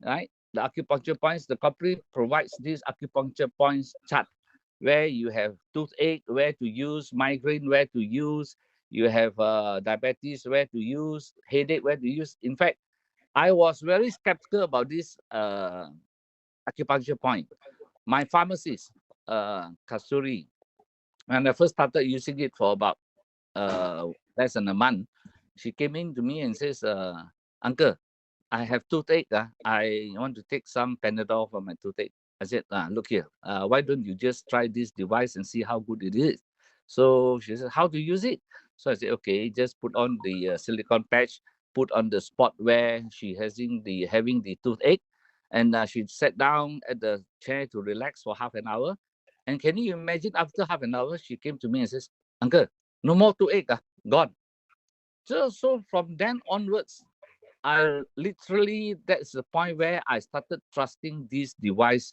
right? The acupuncture points, the company provides these acupuncture points chart where you have toothache, where to use, migraine, where to use, you have diabetes, where to use, headache, where to use. In fact, I was very skeptical about this acupuncture point. My pharmacist, Kasturi, when I first started using it for about less than a month, she came in to me and says, Uncle, I have toothache. I want to take some Panadol for my toothache. I said, look here, why don't you just try this device and see how good it is? So she said, how to use it? So I said, okay, just put on the silicone patch, put on the spot where she having the toothache, and she sat down at the chair to relax for half an hour. And can you imagine, after half an hour, she came to me and says, Uncle, no more toothache, gone. So from then onwards, I literally, that's the point where I started trusting this device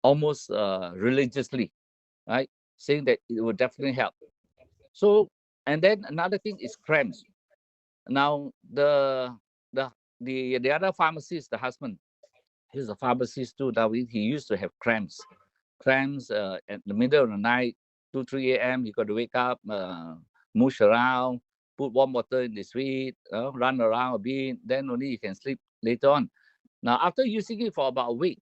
almost religiously, right? Saying that it will definitely help. So, and then another thing is cramps. Now, the other pharmacist, the husband, he's a pharmacist too. He used to have cramps. Cramps at the middle of the night, 2, 3 a.m. He got to wake up, mush around, put warm water in the sweet, run around a bit, then only you can sleep later on. Now, after using it for about a week,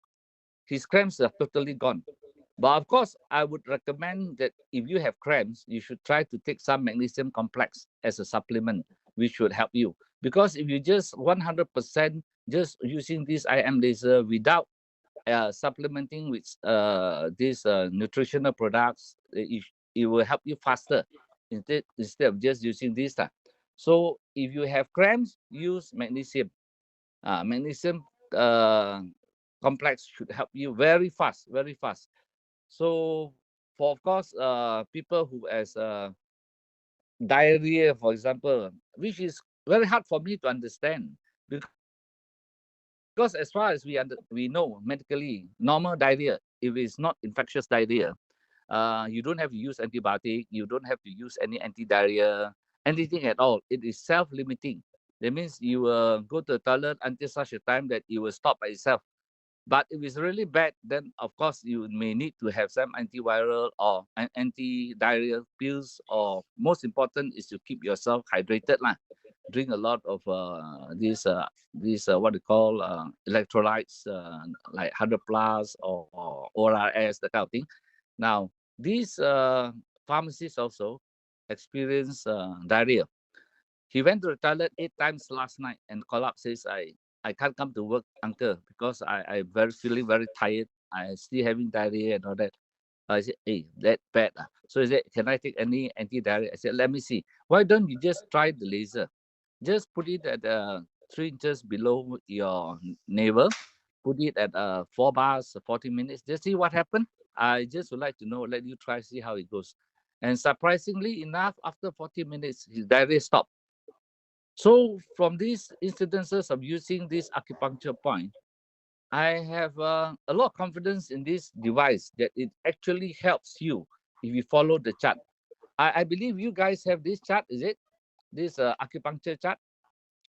his cramps are totally gone. But of course, I would recommend that if you have cramps, you should try to take some magnesium complex as a supplement, which should help you. Because if you just 100% just using this IM laser without supplementing with these nutritional products, it will help you faster instead of just using this. So if you have cramps, use magnesium. Magnesium complex should help you very fast, very fast. So for, of course, people who has diarrhea, for example, which is very hard for me to understand, because as far as we know medically, normal diarrhea, if it's not infectious diarrhea, you don't have to use antibiotic, you don't have to use any anti-diarrhea, anything at all. It is self-limiting. That means you will go to the toilet until such a time that it will stop by itself. But if it's really bad, then of course you may need to have some antiviral or anti-diarrheal pills, or most important is to keep yourself hydrated. Drink a lot of these what they call electrolytes, like 100 plus or ORS, that kind of thing. Now, these pharmacists also experience diarrhea. He went to the toilet 8 times last night and collapsed. Says, I can't come to work, uncle, because I very feeling very tired. I still having diarrhea and all that. I said, hey, that bad. So he said, can I take any anti-diarrhea? I said, let me see. Why don't you just try the laser? Just put it at 3 inches below your navel. Put it at 4 bars, 40 minutes. Just see what happened. I just would like to know, let you try, see how it goes. And surprisingly enough, after 40 minutes, his diarrhea stopped. So from these incidences of using this acupuncture point, I have a lot of confidence in this device that it actually helps you if you follow the chart. I believe you guys have this chart, is it? This acupuncture chart.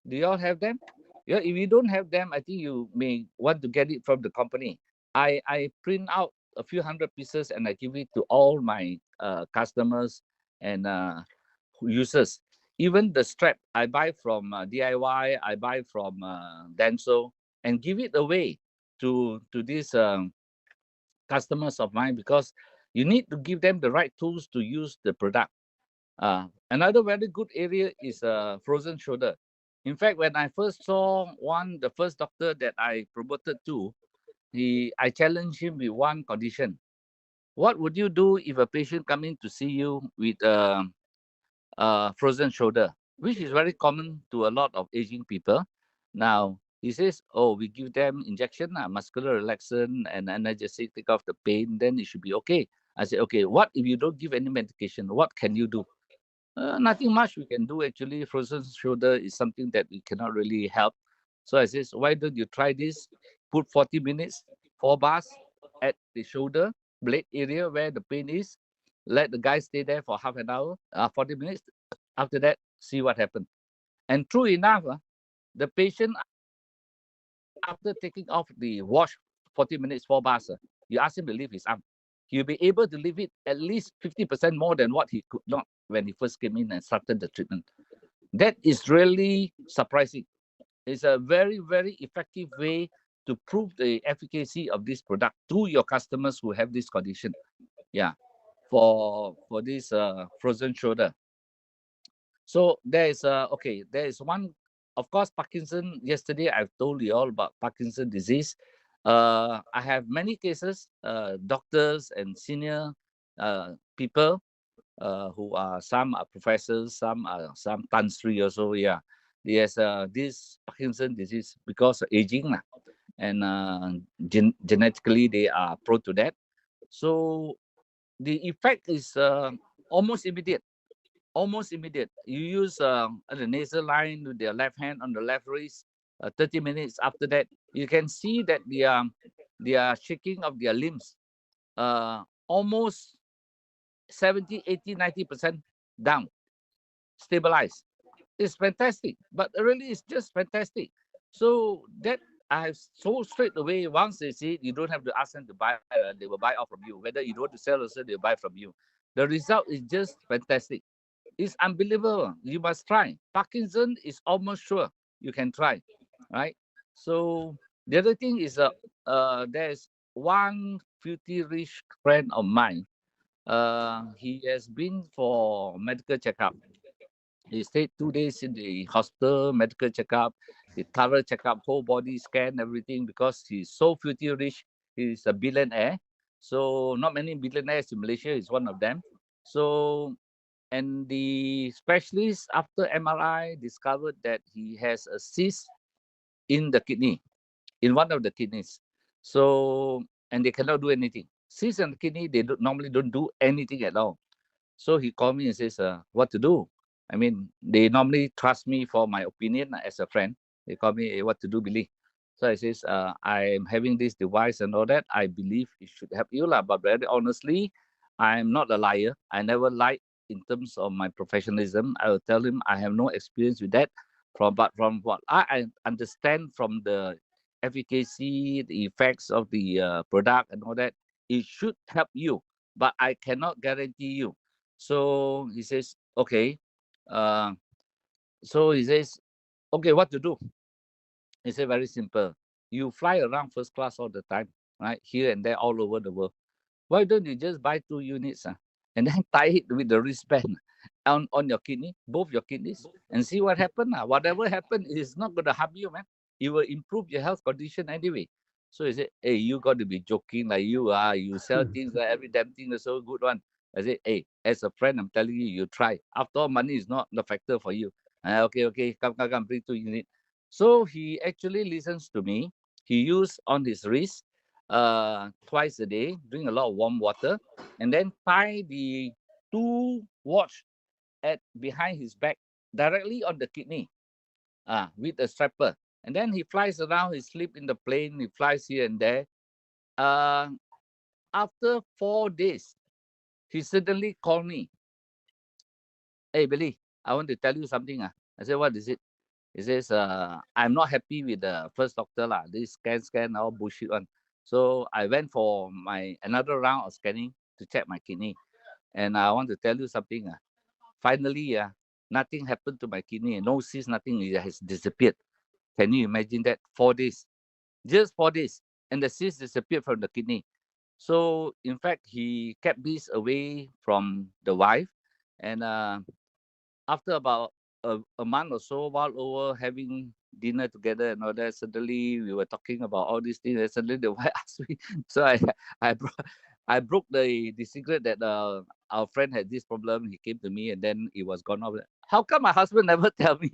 Do you all have them? Yeah, if you don't have them, I think you may want to get it from the company. I print out a few hundred pieces and I give it to all my customers and users. Even the strap I buy from DIY, I buy from Denso, and give it away to these customers of mine because you need to give them the right tools to use the product. Another very good area is frozen shoulder. In fact, when I first saw the first doctor that I promoted to, I challenged him with one condition. What would you do if a patient come in to see you with frozen shoulder, which is very common to a lot of aging people? Now, he says, oh, we give them injection, muscular relaxant and analgesic, take off the pain, then it should be okay. I said, okay, what if you don't give any medication? What can you do? Nothing much we can do actually. Frozen shoulder is something that we cannot really help. So I says, why don't you try this? Put 40 minutes, 4 bars at the shoulder blade area where the pain is. Let the guy stay there for half an hour, 40 minutes. After that, see what happens. And true enough, the patient, after taking off the wash 40 minutes, 4 bars, you ask him to leave his arm. He'll be able to leave it at least 50% more than what he could not when he first came in and started the treatment. That is really surprising. It's a very, very effective way to prove the efficacy of this product to your customers who have this condition. Yeah, for this frozen shoulder. So there is one, of course, Parkinson. Yesterday I've told you all about Parkinson disease. I have many cases, doctors and senior people who are, some are professors, some are Tan Sri also. Yeah, there's this Parkinson disease because of aging, and genetically they are prone to that. So the effect is almost immediate. Almost immediate. You use the nasal line with the left hand on the left wrist. 30 minutes after that, you can see that the shaking of their limbs almost 70, 80, 90% down, stabilized. It's fantastic, but really it's just fantastic. So that I have so straight away, once they see it, you don't have to ask them to buy, they will buy off from you. Whether you don't want to sell or sell, they'll buy from you. The result is just fantastic. It's unbelievable. You must try. Parkinson is almost sure you can try, right? So the other thing is there's one filthy rich friend of mine. He has been for medical checkup. He stayed 2 days in the hospital, medical checkup, the thorough checkup, whole body scan, everything, because he's so filthy rich. He's a billionaire. So not many billionaires in Malaysia. He's one of them. So, and the specialist after MRI discovered that he has a cyst in the kidney, in one of the kidneys. So, and they cannot do anything. Cyst in the kidney, they normally don't do anything at all. So he called me and says, what to do? I mean, they normally trust me for my opinion as a friend. They call me, hey, what to do, Billy? So I says, I'm having this device and all that. I believe it should help you, but very honestly, I'm not a liar. I never lied in terms of my professionalism. I will tell him I have no experience with that. But from what I understand from the efficacy, the effects of the product and all that, it should help you, but I cannot guarantee you. So he says, okay. So he says, okay, what to do? He said, very simple. You fly around first class all the time, right? Here and there, all over the world. Why don't you just buy 2 units and then tie it with the wristband on your kidney, both your kidneys, and see what happens. Whatever happens is not going to harm you, man. It will improve your health condition anyway. So he said, hey, you got to be joking like you are. You sell things like every damn thing is so good one. I said, hey, as a friend, I'm telling you, you try. After all, money is not the factor for you. Okay, come, bring 2 units. So he actually listens to me. He used on his wrist twice a day, drink a lot of warm water, and then tie the 2 watch at behind his back directly on the kidney with a strapper. And then he flies around, he sleep in the plane, he flies here and there. After 4 days, he suddenly called me. Hey, Billy, I want to tell you something. I said, what is it? He says, I'm not happy with the first doctor. This scan, all bullshit one. So I went for another round of scanning to check my kidney. And I want to tell you something. Finally, nothing happened to my kidney. No cyst, nothing. It has disappeared. Can you imagine that? 4 days. Just 4 days. And the cyst disappeared from the kidney. So in fact, he kept this away from the wife. And after about a month or so, while over having dinner together and all that, suddenly we were talking about all these things. And suddenly the wife asked me. So I broke the secret that our friend had this problem. He came to me and then it was gone off. How come my husband never tell me?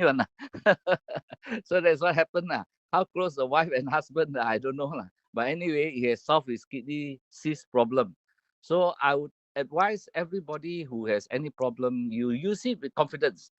So that's what happened. How close the wife and husband, I don't know. But anyway, he has solved his kidney cyst problem. So I would advise everybody who has any problem, you use it with confidence.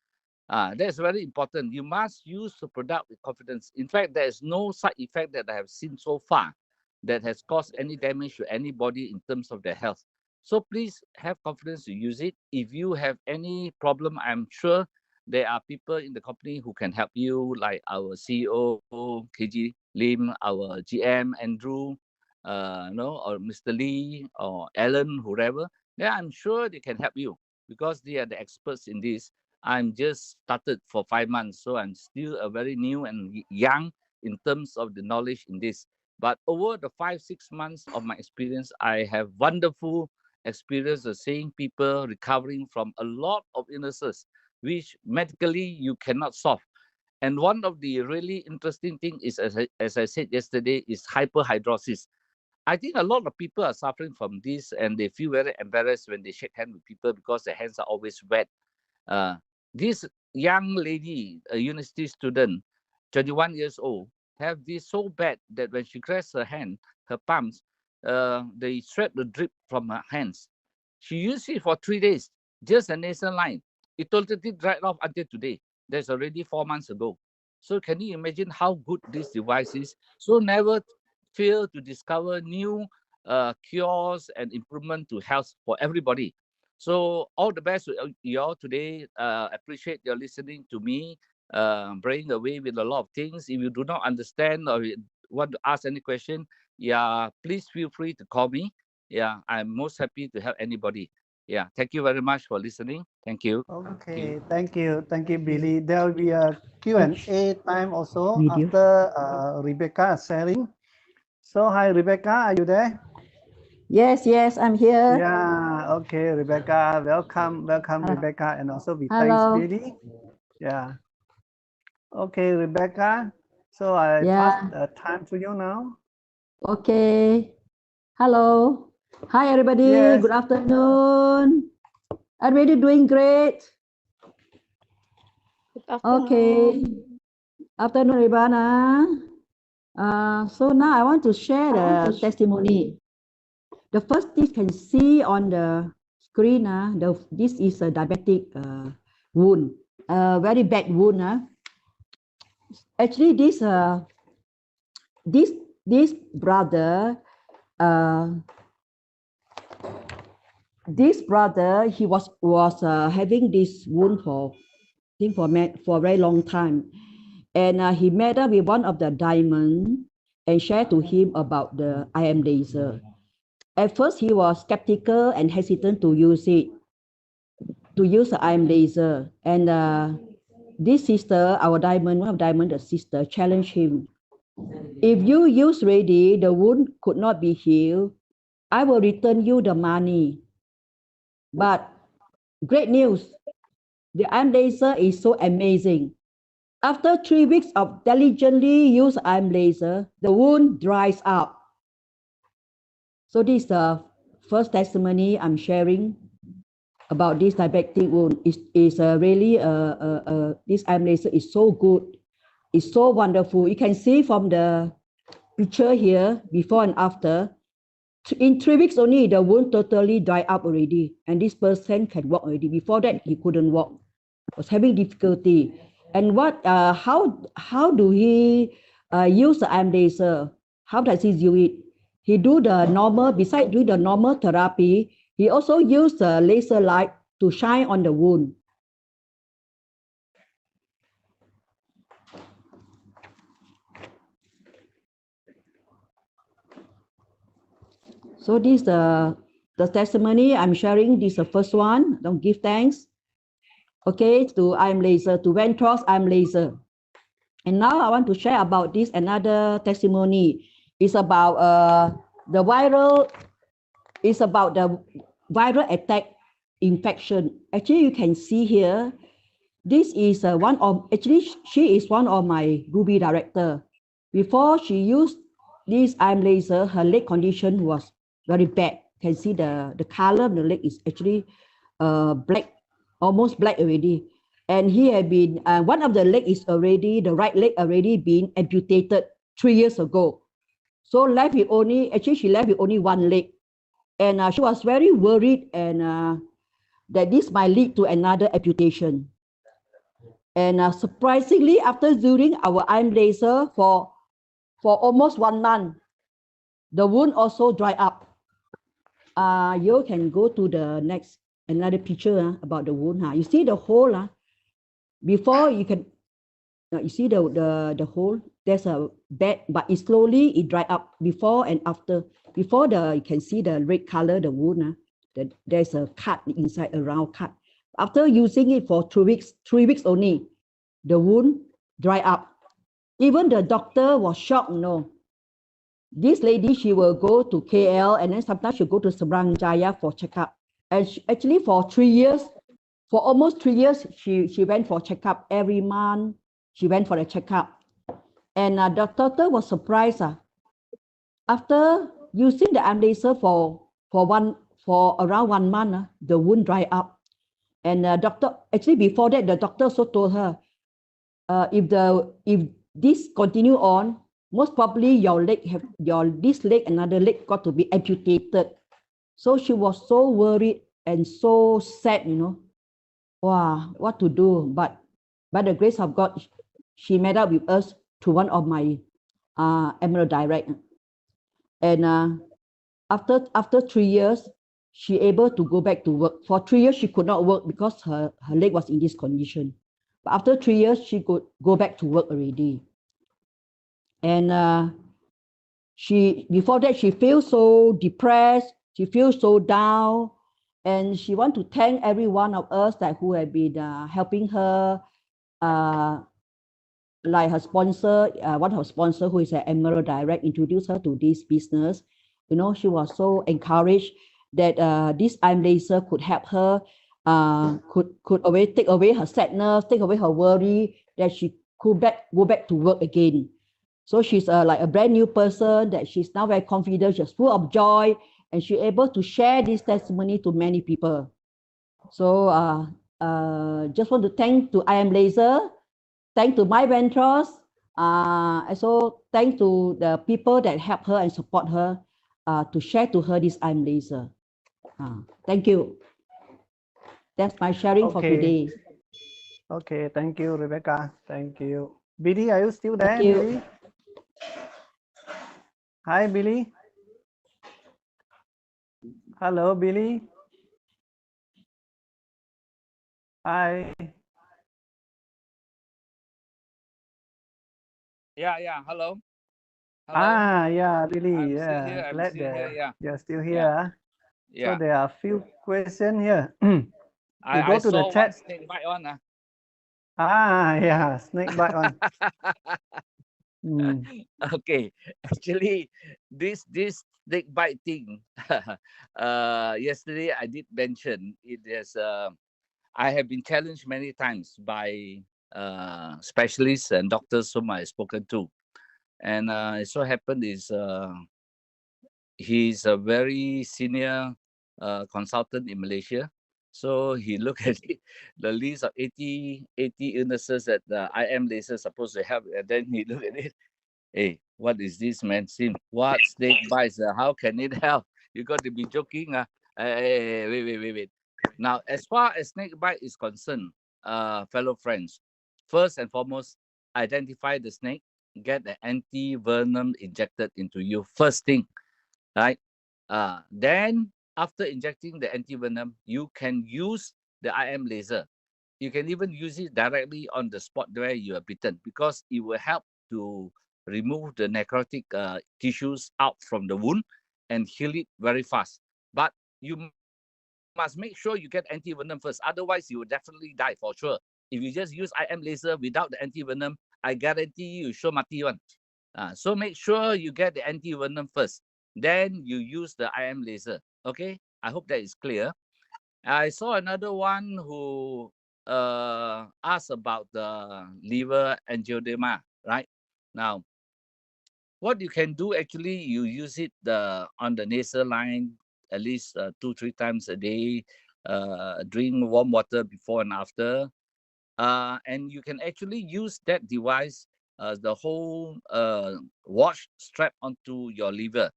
That's very important. You must use the product with confidence. In fact, there is no side effect that I have seen so far that has caused any damage to anybody in terms of their health. So please have confidence to use it. If you have any problem, I'm sure there are people in the company who can help you, like our CEO, KG Lim, our GM, Andrew, or Mr. Lee, or Alan, whoever. Yeah, I'm sure they can help you because they are the experts in this. I'm just started for 5 months, so I'm still a very new and young in terms of the knowledge in this. But over the 5-6 months of my experience, I have wonderful experience of seeing people recovering from a lot of illnesses, which medically you cannot solve. And one of the really interesting thing is, as I said yesterday, is hyperhidrosis. I think a lot of people are suffering from this, and they feel very embarrassed when they shake hands with people because their hands are always wet. This young lady, a university student, 21 years old, have this so bad that when she grabs her hand, her palms, they sweat the drip from her hands. She used it for 3 days, just a nasal line. It totally dried off until today. That's already 4 months ago. So can you imagine how good this device is? So never fail to discover new cures and improvement to health for everybody. So all the best to you all today. Appreciate your listening to me, bringing away with a lot of things. If you do not understand or want to ask any question, yeah, please feel free to call me. Yeah, I'm most happy to help anybody. Yeah, thank you very much for listening. Thank you. Okay, thank you, Billy. There will be a Q&A time also Video. after Rebekah sharing. So hi, Rebekah, are you there? Yes, I'm here. Yeah, okay, Rebekah, welcome, Rebekah, and also we thanks Hello. Billy. Yeah. Okay, Rebekah. So I pass the time to you now. Okay. Hello. Hi, everybody. Yes. Good afternoon. Everybody doing great? Good afternoon. Okay. Afternoon, everyone. So now I want to share the testimony. The first thing you can see on the screen, this is a diabetic wound, a very bad wound. Actually, this brother, he was having this wound for a very long time, and he met up with one of the diamond and shared to him about the IM laser. At first, he was skeptical and hesitant to use the IM laser, and this sister, our diamond, one of diamond, the sister, challenged him. If you use ready, the wound could not be healed. I will return you the money. But great news, the IM laser is so amazing. After 3 weeks of diligently use IM laser, the wound dries up. So this is the first testimony I'm sharing about this diabetic wound. Is really this IM laser is so good. It's so wonderful. You can see from the picture here, before and after. In 3 weeks only, the wound totally dried up already, and this person can walk already. Before that, he couldn't walk, was having difficulty. And how do he use the IM laser? How does he use it? He do the normal, besides doing the normal therapy, he also used the laser light to shine on the wound. So this is the testimony I'm sharing. This is the first one. Don't give thanks. Okay, to IM laser, to Vantros IM laser. And now I want to share about this another testimony. It's about the viral is about the viral attack infection. Actually, you can see here, this is she is one of my Ruby director. Before she used this IM laser, her leg condition was very bad. You can see the color of the leg is actually black, almost black already. And he had been, one of the leg is already, the right leg already been amputated 3 years ago. So left with only, actually she left with only one leg. And she was very worried and that this might lead to another amputation. And surprisingly, after doing our IM laser for almost 1 month, the wound also dry up. You can go to the next, another picture about the wound. You see the hole, before you can, you see the hole, there's a bed, but it slowly, it dry up before and after. Before you can see the red color, the wound, there's a cut inside, a round cut. After using it for 3 weeks only, the wound dry up. Even the doctor was shocked, This lady, she will go to KL and then sometimes she'll go to Seberang Jaya for checkup. And actually for 3 years, for almost 3 years, she went for checkup every month. She went for a checkup. And the doctor was surprised. After using the IM laser for around 1 month, the wound dry up. And doctor, actually before that, the doctor also told her, if this continue on, most probably your leg this leg, another leg got to be amputated. So she was so worried and so sad, Wow, what to do? But by the grace of God, she met up with us to one of my Emerald Direct. And after 3 years, she able to go back to work. For 3 years, she could not work because her leg was in this condition. But after 3 years, she could go back to work already. And before that, she feels so depressed. She feels so down. And she want to thank every one of us who have been helping her, like her sponsor, one of her sponsor who is an Emerald Direct, introduced her to this business. She was so encouraged that this IM laser could help her, could take away her sadness, take away her worry, that she could go back to work again. So she's like a brand new person, that she's now very confident, she's full of joy, and she's able to share this testimony to many people. So just want to thank to IM laser, thank to my Vantros, also thank to the people that help her and support her to share to her this IM laser. Thank you. That's my sharing for today. Okay, thank you, Rebekah. Thank you. Billy, are you still there? Thank you. Billy? Hi, Billy. Hello, Billy. Hi. Yeah. Hello. Hello. Yeah, Billy. I'm yeah, still here. glad Still here. Yeah. you're still here. Yeah. So there are a few questions here. I go to the saw chat. one snake bite one. Yeah, snake bite one. Okay, actually, this snake bite thing. Yesterday I did mention it is. I have been challenged many times by specialists and doctors whom I have spoken to, and it so happened is he's a very senior consultant in Malaysia. So he looked at the list of 80 illnesses that the IM laser is supposed to help, and then he looked at it. Hey, what is this, man? What snake bites? How can it help? You got to be joking. Hey, wait. Now, as far as snake bite is concerned, fellow friends, first and foremost, identify the snake, get the anti-venom injected into you first thing, right? Then after injecting the anti-venom, you can use the IM laser. You can even use it directly on the spot where you are bitten, because it will help to remove the necrotic tissues out from the wound and heal it very fast. But you must make sure you get anti-venom first. Otherwise, you will definitely die for sure. If you just use IM laser without the anti-venom, I guarantee you sure mati one. So make sure you get the anti-venom first. Then you use the IM laser. Okay, I hope that is clear. I saw another one who asked about the liver angioedema, right? Now, what you can do actually, you use it on the nasal line at least 2-3 times a day. Drink warm water before and after, and you can actually use that device, the whole watch strap onto your liver.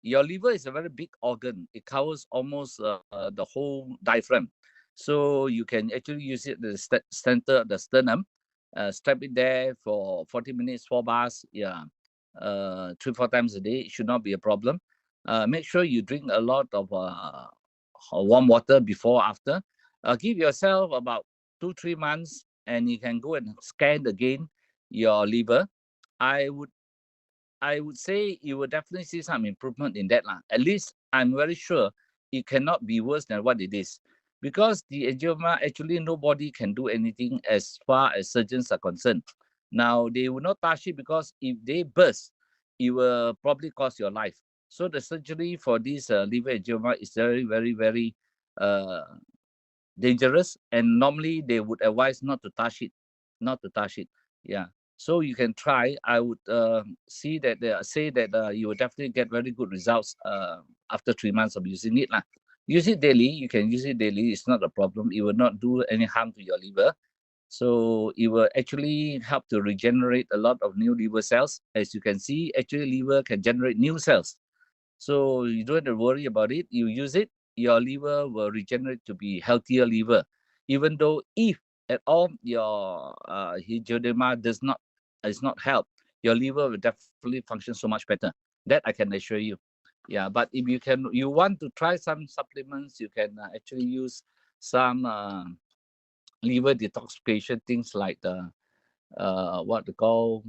Your liver is a very big organ. It covers almost the whole diaphragm. So you can actually use it at the center of the sternum, strap it there for 40 minutes, 4 bars, yeah, 3-4 times a day. It should not be a problem. Make sure you drink a lot of warm water before, after. Give yourself about 2-3 months, and you can go and scan again your liver. I would say you will definitely see some improvement in that. At least I'm very sure it cannot be worse than what it is. Because the angioma, actually nobody can do anything as far as surgeons are concerned. Now, they will not touch it because if they burst, it will probably cost your life. So the surgery for this liver angioma is very, very, very dangerous. And normally they would advise not to touch it, Yeah. So you can try. I would say that you will definitely get very good results after 3 months of using it. Use it daily. You can use it daily. It's not a problem. It will not do any harm to your liver. So it will actually help to regenerate a lot of new liver cells. As you can see, actually liver can generate new cells. So you don't have to worry about it. You use it, your liver will regenerate to be healthier liver. Even though if at all your angioedema is not help, your liver will definitely function so much better. That I can assure you. Yeah, but if you want to try some supplements, you can actually use some liver detoxification things like the what they call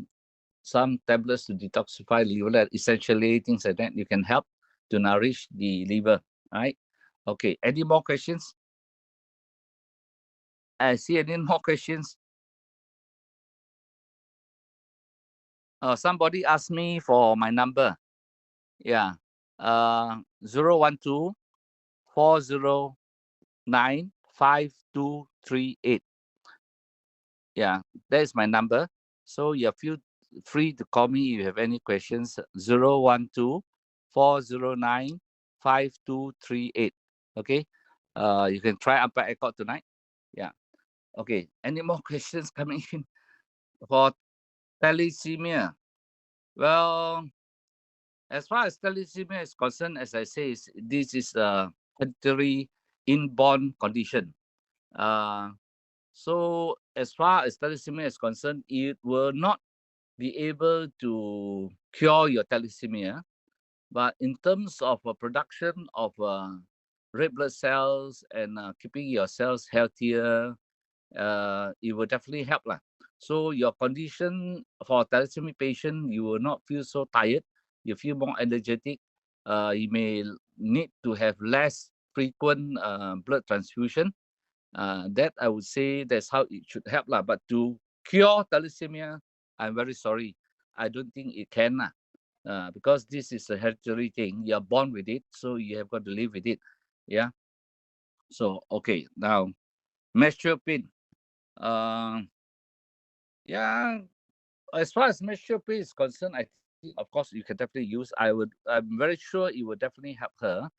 some tablets to detoxify liver, essentially things like that. You can help to nourish the liver, right? Okay, any more questions? I see any more questions? Somebody asked me for my number. Yeah, 012 409 5238. Yeah, that is my number. So you feel free to call me if you have any questions. 012 409 5238. Okay. You can try up by Echo tonight. Yeah. Okay. Any more questions coming in for thalassemia? Well, as far as thalassemia is concerned, as I say, this is a hereditary inborn condition. So as far as thalassemia is concerned, it will not be able to cure your thalassemia. But in terms of production of red blood cells and keeping your cells healthier, it will definitely help. So your condition for thalassemia patient, you will not feel so tired. You feel more energetic. You may need to have less frequent blood transfusion. That I would say that's how it should help. But to cure thalassemia, I'm very sorry. I don't think it can. Because this is a hereditary thing. You're born with it, so you have got to live with it. Yeah. So, okay. Now, menstrual pain. Yeah, as far as menstrual pain is concerned, I think, of course, you can definitely use. I'm very sure it will definitely help her.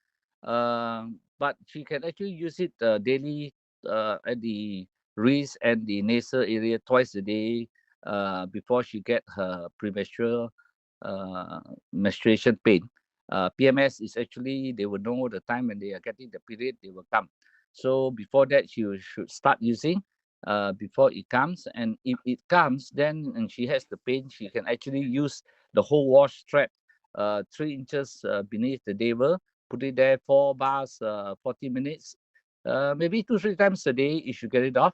But she can actually use it daily at the wrist and the nasal area twice a day before she get her premenstrual menstruation pain. PMS is actually, they will know the time when they are getting the period, they will come. So before that, she should start using before it comes. And if it comes, then and she has the pain, she can actually use the whole wash strap 3 inches beneath the navel, put it there 4 bars, 40 minutes, maybe 2-3 times a day. You should get it off.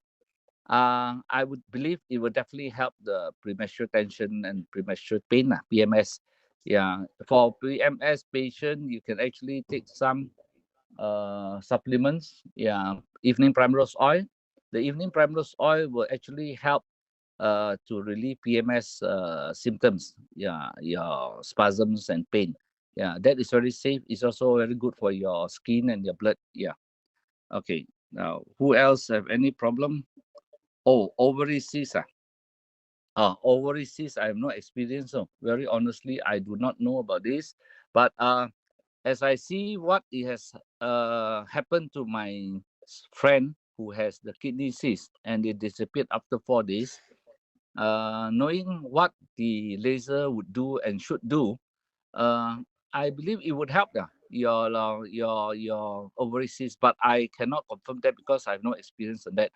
I would believe it will definitely help the premenstrual tension and premenstrual pain, PMS. Yeah, for PMS patient, you can actually take some supplements. Yeah, evening primrose oil. The evening primrose oil will actually help to relieve PMS symptoms. Yeah, your spasms and pain. Yeah, that is very safe. It's also very good for your skin and your blood. Yeah. Okay. Now, who else have any problem? Oh, ovary cyst. Ovary cyst, I have no experience. So very honestly, I do not know about this. But as I see what it has happened to my friend who has the kidney cyst and it disappeared after 4 days, knowing what the laser would do and should do, I believe it would help your ovary cyst, but I cannot confirm that because I have no experience on that.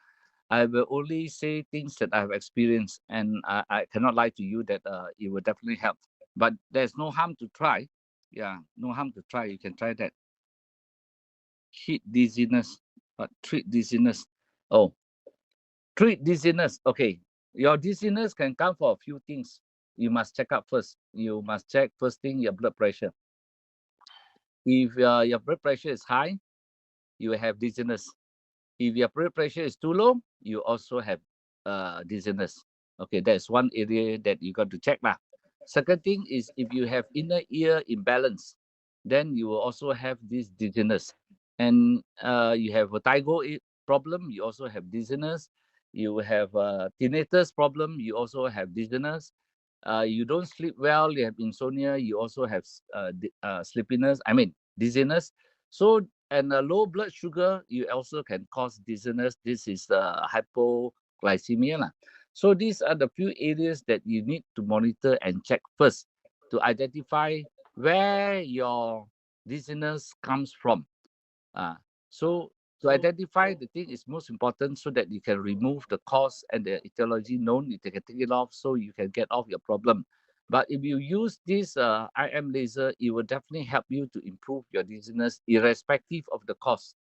I will only say things that I have experienced, and I cannot lie to you that it will definitely help. But there's no harm to try. Yeah, no harm to try. You can try that. Heat dizziness, but treat dizziness. Oh, treat dizziness. Okay, your dizziness can come for a few things. You must check up first. You must check first thing your blood pressure. If your blood pressure is high, you will have dizziness. If your blood pressure is too low, you also have dizziness. Okay, that's one area that you got to check now. Second thing is if you have inner ear imbalance, then you will also have this dizziness. And you have a thyroid problem, you also have dizziness. You have a tinnitus problem, you also have dizziness. You don't sleep well, you have insomnia, you also have sleepiness, dizziness. So, and low blood sugar, you also can cause dizziness. This is hypoglycemia. So these are the few areas that you need to monitor and check first to identify where your dizziness comes from. So to identify the thing is most important so that you can remove the cause and the etiology known, you can take it off so you can get off your problem. But if you use this IM laser, it will definitely help you to improve your dizziness irrespective of the cause.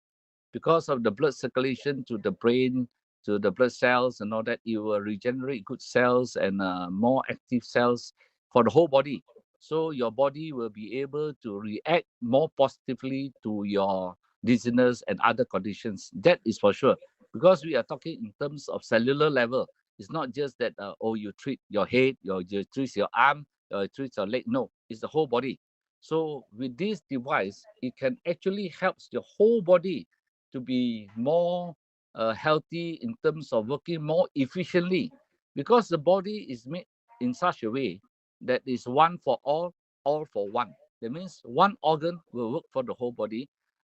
Because of the blood circulation to the brain, to the blood cells and all that, it will regenerate good cells and more active cells for the whole body. So your body will be able to react more positively to your dizziness and other conditions. That is for sure. Because we are talking in terms of cellular level. It's not just that, you treat your head, you treat your arm, you treat your leg. No, it's the whole body. So with this device, it can actually help your whole body to be more healthy in terms of working more efficiently, because the body is made in such a way that is one for all for one. That means one organ will work for the whole body.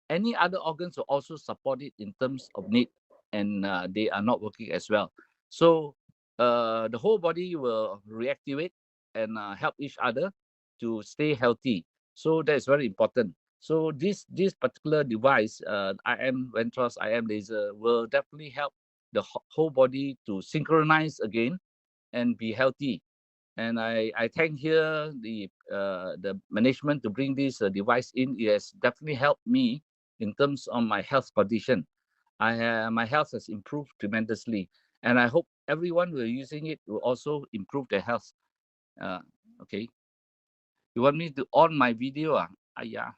Any other organs will also support it in terms of need, and they are not working as well. So the whole body will reactivate and help each other to stay healthy. So that's very important. So this particular device, IM Vantros IM laser, will definitely help the whole body to synchronize again and be healthy. And I thank here the management to bring this device in. It has definitely helped me in terms of my health condition. My health has improved tremendously, and I hope everyone who are using it will also improve their health. Okay, you want me to on my video? Yeah.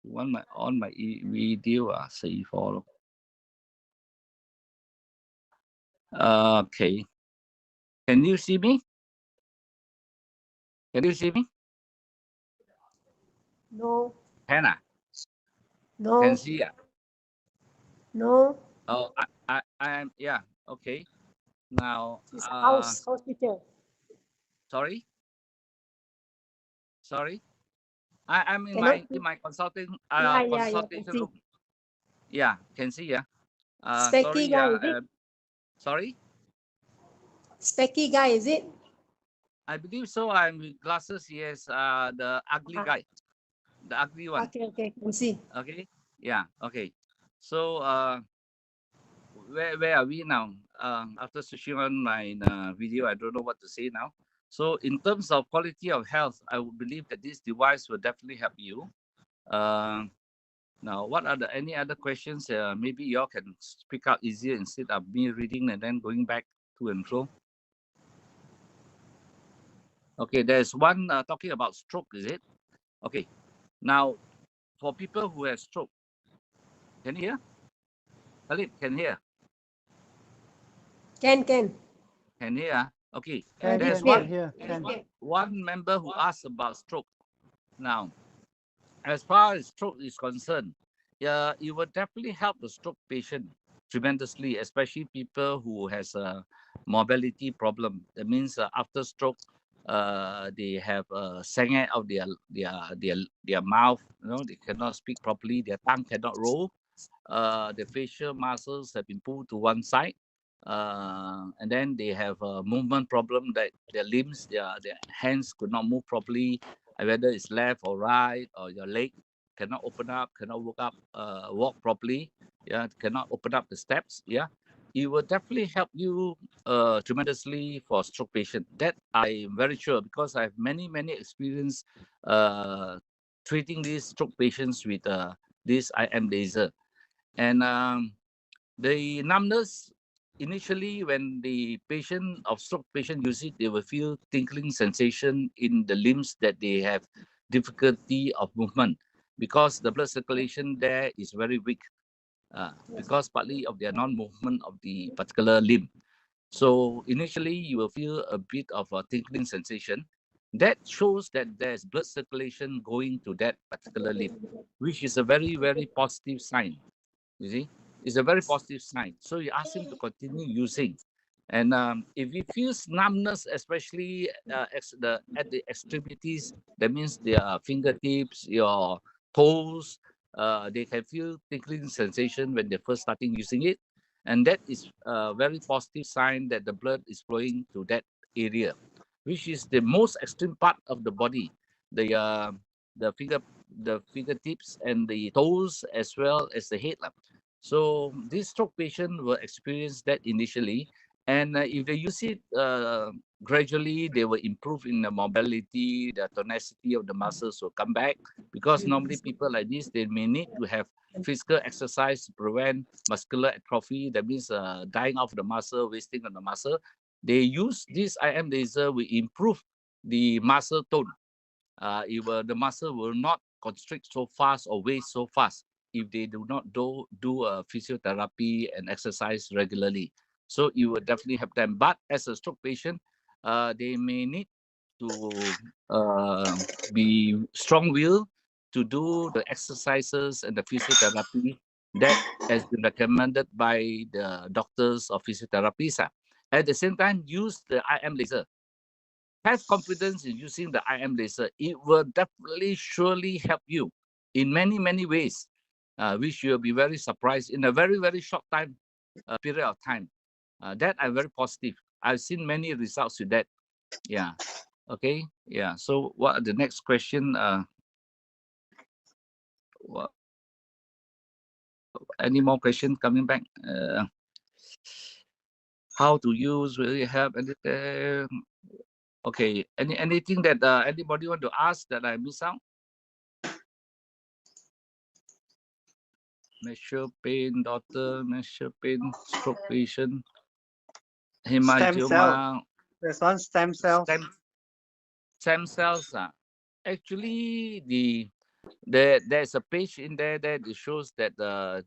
You want my on my video? Say follow. Okay. Can you see me? Can you see me? No, Hannah, no, can see? no. Oh, I am. Yeah. Okay. Now, It's hospital. sorry. I'm in Cannot see. my consulting Yeah, can consultation see. room. Yeah, can see. Yeah. Specky Sorry. guy, is it? Sorry. Specky guy, is it? I believe so. I'm with glasses. Yes. The ugly guy, the ugly one. Okay, can see. Okay. Yeah. Okay. So where are we now? After switching on my video, I don't know what to say now. So in terms of quality of health, I would believe that this device will definitely help you. Now, what are any other questions? Maybe y'all can speak out easier instead of me reading and then going back to and fro. Okay, there's one talking about stroke, is it? Okay. Now, for people who have stroke, can you hear? Khalid, can hear? Can. Can hear? Okay. Can, There's can hear. Can. one member who asked about stroke. Now, as far as stroke is concerned, yeah, it will definitely help the stroke patient tremendously, especially people who has a mobility problem. That means after stroke, they have sengeh of their mouth. You know, they cannot speak properly. Their tongue cannot roll. The facial muscles have been pulled to one side. And then they have a movement problem that their limbs, their hands could not move properly, whether it's left or right, or your leg cannot open up, cannot walk properly, yeah, cannot open up the steps, yeah. It will definitely help you tremendously for stroke patient. That I'm very sure, because I have many experience treating these stroke patients with this IM laser. And the numbness, initially when the stroke patient use it, they will feel tingling sensation in the limbs that they have difficulty of movement, because the blood circulation there is very weak, because partly of their non-movement of the particular limb. So initially you will feel a bit of a tingling sensation. That shows that there's blood circulation going to that particular limb, which is a very positive sign. You see, it's a very positive sign. So you ask him to continue using. And if he feels numbness, especially at the extremities, that means their fingertips, your toes, they can feel tingling sensation when they're first starting using it. And that is a very positive sign that the blood is flowing to that area, which is the most extreme part of the body. The fingertips and the toes, as well as the head. So this stroke patient will experience that initially, and if they use it gradually, they will improve in the mobility, the tonicity of the muscles will come back, because normally people like this, they may need to have physical exercise to prevent muscular atrophy. That means dying of the muscle, wasting of the muscle. They use this IM laser will improve the muscle tone. The muscle will not constrict so fast or waste so fast if they do not do physiotherapy and exercise regularly. So it will definitely help them. But as a stroke patient, they may need to be strong-willed to do the exercises and the physiotherapy that has been recommended by the doctors or physiotherapists. At the same time, use the IM laser. Have confidence in using the IM laser. It will definitely, surely help you in many ways, which you'll be very surprised in a very short period of time. That I'm very positive. I've seen many results with that. Yeah. Okay. Yeah. So what are the next question? What, any more questions coming back? How to use, will it help? Okay. Anything that anybody want to ask that I miss out? Measure pain, doctor, measure pain, stroke patient, hemangioma. There's one stem cells. Stem cells. Actually, there's a page in there that it shows that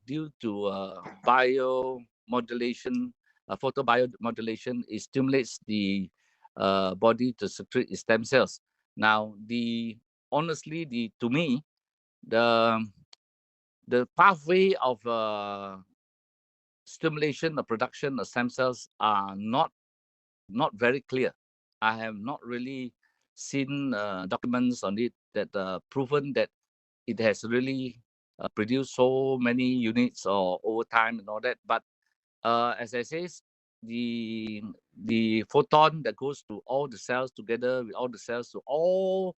due to biomodulation, photobiomodulation, it stimulates the body to secrete its stem cells. Now, honestly, to me, the pathway of stimulation or production of stem cells are not very clear. I have not really seen documents on it that proven that it has really produced so many units or over time and all that. But as I say, the photon that goes to all the cells together with all the cells to all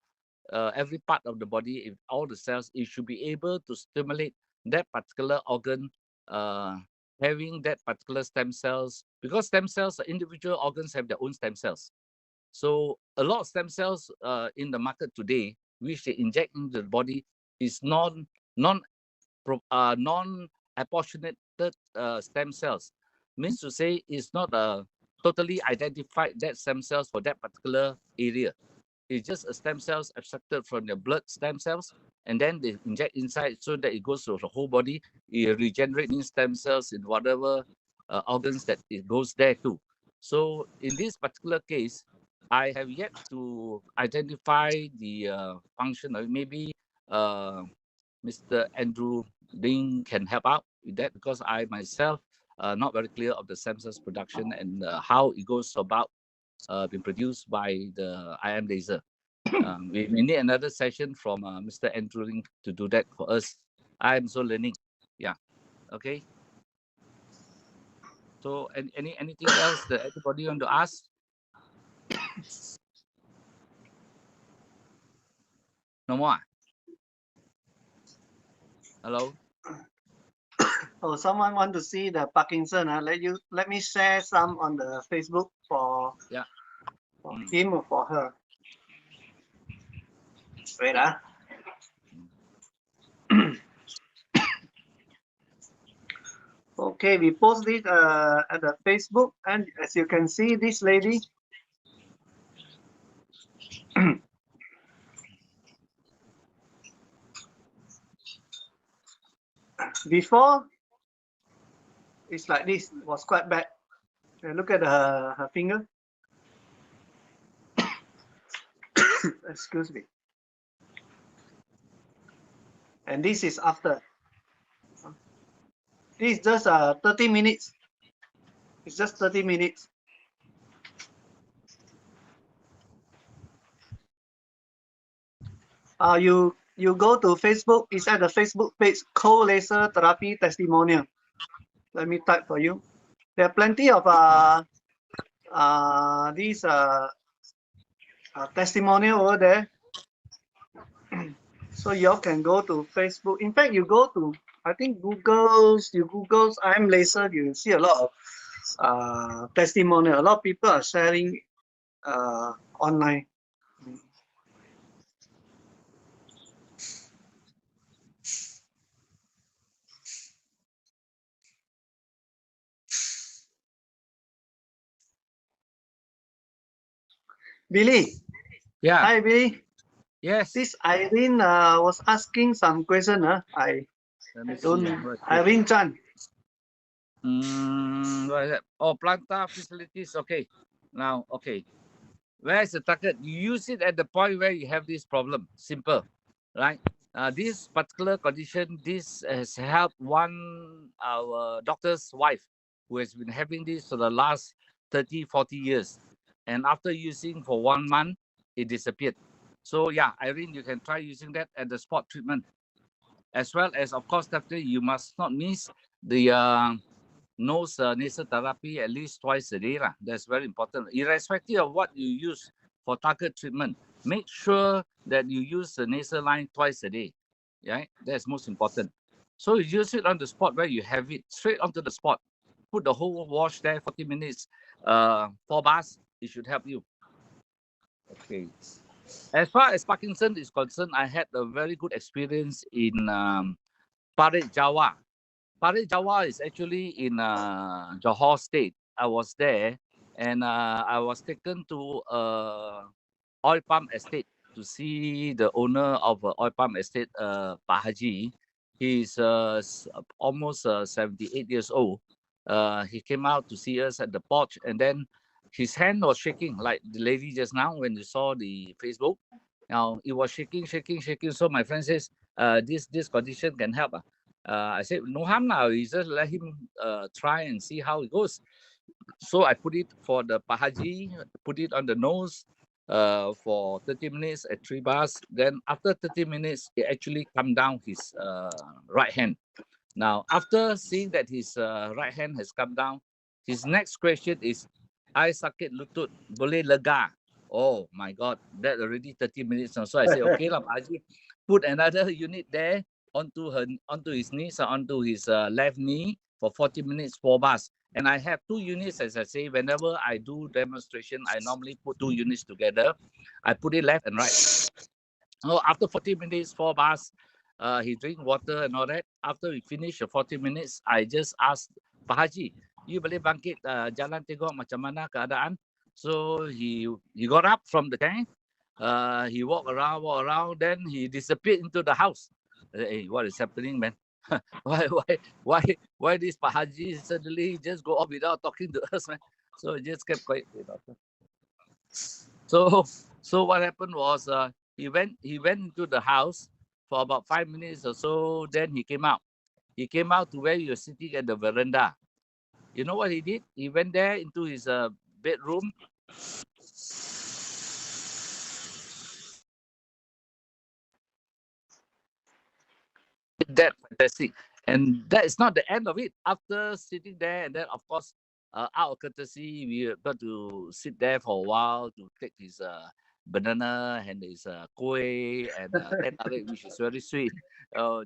every part of the body, if all the cells, it should be able to stimulate that particular organ, having that particular stem cells, because stem cells, individual organs have their own stem cells. So a lot of stem cells in the market today, which they inject into the body, is non-apportionated stem cells. Means to say, it's not totally identified that stem cells for that particular area. It's just a stem cells abstracted from your blood stem cells, and then they inject inside so that it goes to the whole body. It regenerates new stem cells in whatever organs that it goes there too. So in this particular case, I have yet to identify the function. Or maybe Mr. Andrew Ding can help out with that, because I myself not very clear of the stem cells production and how it goes about being produced by the IM laser. We need another session from Mr. Andrew Ding to do that for us. I'm so learning. Yeah. Okay. So anything else that anybody want to ask? No more. Hello. Oh, someone want to see the Parkinson. Let me share some on the Facebook for him or for her. Wait, Okay, we post it at the Facebook, and as you can see, this lady. Before, it's like this. It was quite bad. Look at her finger. Excuse me. And this is after. This is just 30 minutes. It's just 30 minutes. You go to Facebook. It's at the Facebook page, cold laser therapy testimonial. Let me type for you. There are plenty of these testimonial over there. So you can go to Facebook. In fact, you go to, I think, Google's IM laser, you see a lot of testimonial. A lot of people are sharing online. Billy. Yeah. Hi, Billy. Yes. This Irene was asking some question. Let me see. Irene Chan. What is that? Oh, plantar facilities. Okay. Now, okay. Where is the target? You use it at the point where you have this problem. Simple, right? This particular condition, this has helped our doctor's wife who has been having this for the last 30, 40 years. And after using for 1 month, it disappeared. So yeah, Irene, you can try using that at the spot treatment. As well as, of course, definitely you must not miss the nose nasal therapy at least twice a day. That's very important. Irrespective of what you use for target treatment, make sure that you use the nasal line twice a day. Right? That's most important. So you use it on the spot where you have it, straight onto the spot. Put the whole wash there, 40 minutes, 4 bars. It should help you. Okay. As far as Parkinson is concerned, I had a very good experience in Parit, Jawa. Parit, Jawa is actually in Johor State. I was there, and I was taken to oil palm estate to see the owner of oil palm estate, Pak Haji. He's almost 78 years old. He came out to see us at the porch, and then his hand was shaking like the lady just now when you saw the Facebook. Now it was shaking. So my friend says, this condition can help. I said, no harm now. You just let him try and see how it goes. So I put it for the Pak Haji, put it on the nose for 30 minutes at 3 bars. Then after 30 minutes, it actually calmed down his right hand. Now, after seeing that his right hand has come down, his next question is, I sakit lutut, boleh lega? Oh my God, that already 30 minutes now. So I say, okay lah, Pak Haji, put another unit there onto his knees or onto his left knee for 40 minutes, 4 bars. And I have 2 units, as I say, whenever I do demonstration, I normally put 2 units together. I put it left and right. So after 40 minutes, 4 bars, he drink water and all that. After we finish the 40 minutes, I just asked Pak Haji, you boleh bangkit jalan tengok macam mana keadaan? So he got up from the tank. He walked around, then he disappeared into the house. Hey, what is happening, man? why this Pak Haji suddenly just go off without talking to us, man? So he just kept quiet. So what happened was he went into the house for about 5 minutes or so. Then he came out. He came out to where you were sitting at the veranda. You know what he did? He went there into his bedroom. That fantastic. And that is not the end of it. After sitting there, and then of course, out of courtesy, we got to sit there for a while to take his banana and his kueh and teh, which is very sweet.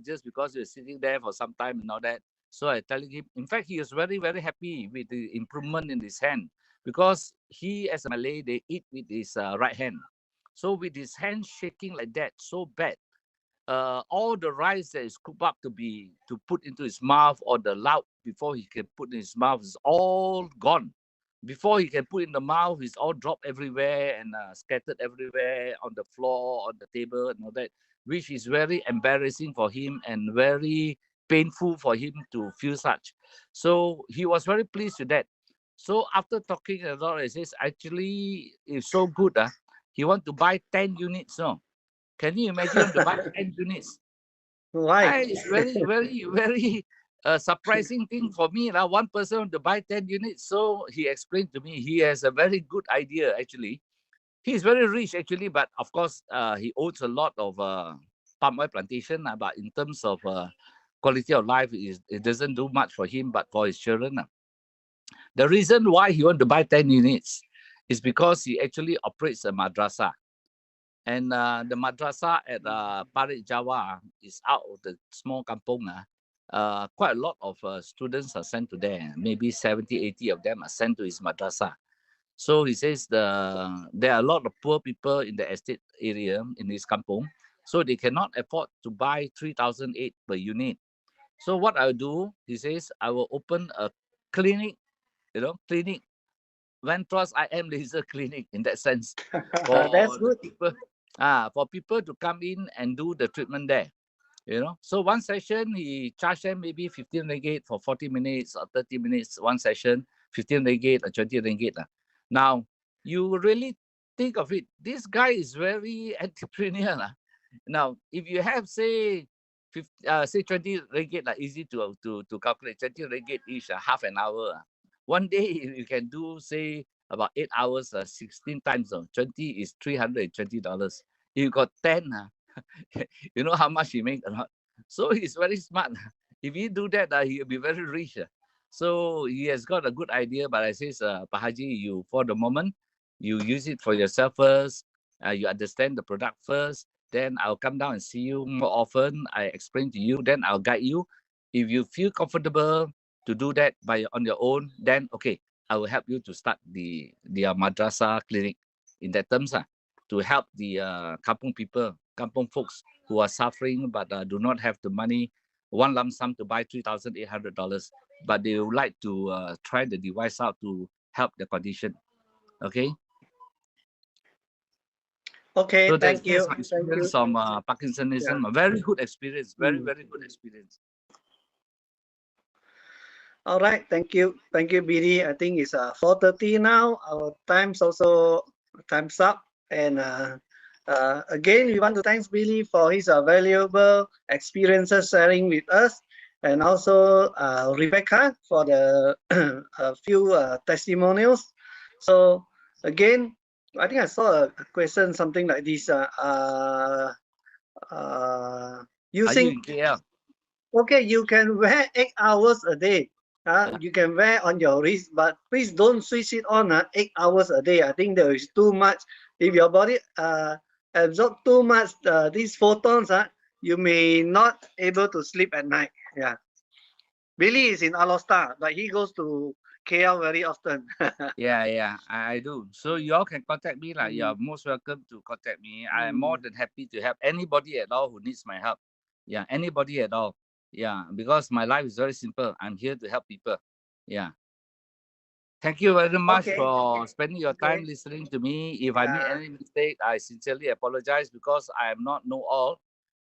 Just because we're sitting there for some time and all that. So I telling him, in fact, he was very, very happy with the improvement in his hand, because he, as a Malay, they eat with his right hand. So with his hand shaking like that, so bad, all the rice that is cooked up to put into his mouth, or the lauk before he can put in his mouth, is all gone. Before he can put in the mouth, it's all dropped everywhere and scattered everywhere on the floor, on the table, and all that, which is very embarrassing for him and very painful for him to feel such. So he was very pleased with that. So after talking a lot, he says, actually, it's so good. He want to buy 10 units. No, can you imagine to buy 10 units? Why? It's very, very, very surprising thing for me. One person to buy 10 units. So he explained to me he has a very good idea, actually. He's very rich, actually, but of course, he owns a lot of palm oil plantation. But in terms of quality of life, it doesn't do much for him, but for his children. The reason why he want to buy 10 units is because he actually operates a madrasah. And the madrasah at Parit Jawa is out of the small kampong. Quite a lot of students are sent to there. Maybe 70, 80 of them are sent to his madrasah. So he says there are a lot of poor people in the estate area in this kampong. So they cannot afford to buy 3,008 per unit. So what I'll do, he says, I will open a clinic, clinic, Vantros IM laser clinic, in that sense, for That's good. people. For people to come in and do the treatment there, So one session, he charged them maybe 15 ringgit for 40 minutes or 30 minutes. One session, 15 ringgit or 20 ringgit. Now, you really think of it. This guy is very entrepreneurial. Now, if you have, say, 20 ringgit, easy to calculate, 20 ringgit each, half an hour. One day, you can do, say, about 8 hours, 16 times. 20 is $320. You got 10. You know how much he make or not? So he's very smart. If he do that, he'll be very rich. So he has got a good idea. But I says, Pak Haji, you, for the moment, you use it for yourself first. You understand the product first. Then I'll come down and see you more often. I explain to you. Then I'll guide you. If you feel comfortable to do that on your own, then okay, I will help you to start the madrasah clinic in that terms, to help the kampung people, kampung folks who are suffering but do not have the money, one lump sum to buy $3,800, but they would like to try the device out to help the condition. Okay. Okay, So thank you. that's my experience on Parkinsonism. A very good experience. Very, very good experience. All right, thank you, Billy. I think it's 4:30 now. Our time's up, and again, we want to thank Billy for his valuable experiences sharing with us, and also Rebekah for the few testimonials. So again, I think I saw a question something like this. Using. Are you in KL? Okay, you can wear 8 hours a day. You can wear on your wrist, but please don't switch it on 8 hours a day. I think there is too much. If your body absorb too much these photons, you may not able to sleep at night. Yeah. Billy is in Alostar, but he goes to KL very often. Yeah, I do. So you all can contact me. You're most welcome to contact me. I'm more than happy to help anybody at all who needs my help. Yeah, anybody at all. Yeah, because my life is very simple. I'm here to help people. Yeah. Thank you very much for spending your time listening to me. If I made any mistake, I sincerely apologize, because I am not know all.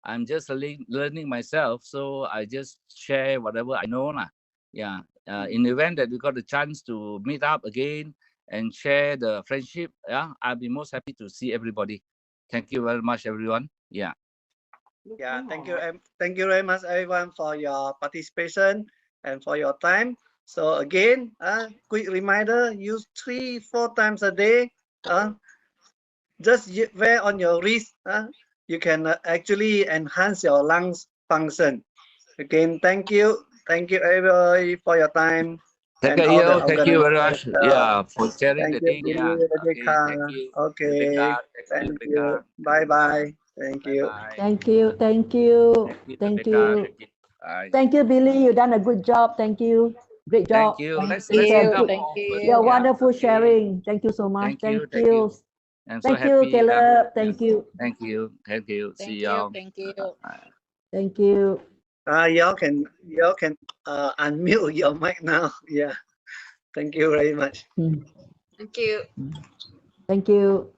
I'm just learning myself, so I just share whatever I know lah. Yeah. In the event that we got the chance to meet up again and share the friendship, yeah, I'll be most happy to see everybody. Thank you very much, everyone. Yeah. Yeah, thank you very much, everyone, for your participation and for your time. So again, quick reminder: use 3-4 times a day. Just wear on your wrist. You can actually enhance your lungs function. Again, thank you everybody for your time. Thank and all the you very much. organizers. Yeah, for sharing Thank the you, thing. Yeah. Okay, Rebekah. thank you. Okay, Rebekah, thank you. Rebekah. Bye bye. Thank you. Bye. Thank you. Thank you. Thank Thank you, you. Rebekah. Bye. Thank you, Billy. You done a good job. Thank you. Great job. Thank you. Let's It's a meet up good, more often. yeah, Yeah. wonderful Okay. sharing. Thank you so much. Thank Thank you. you. I'm so Thank you, happy. Yeah. Caleb. Thank you. Thank you. See y'all. Thank you. Thank you. Y'all can unmute your mic now. Yeah. Thank you very much. Thank you. Thank you.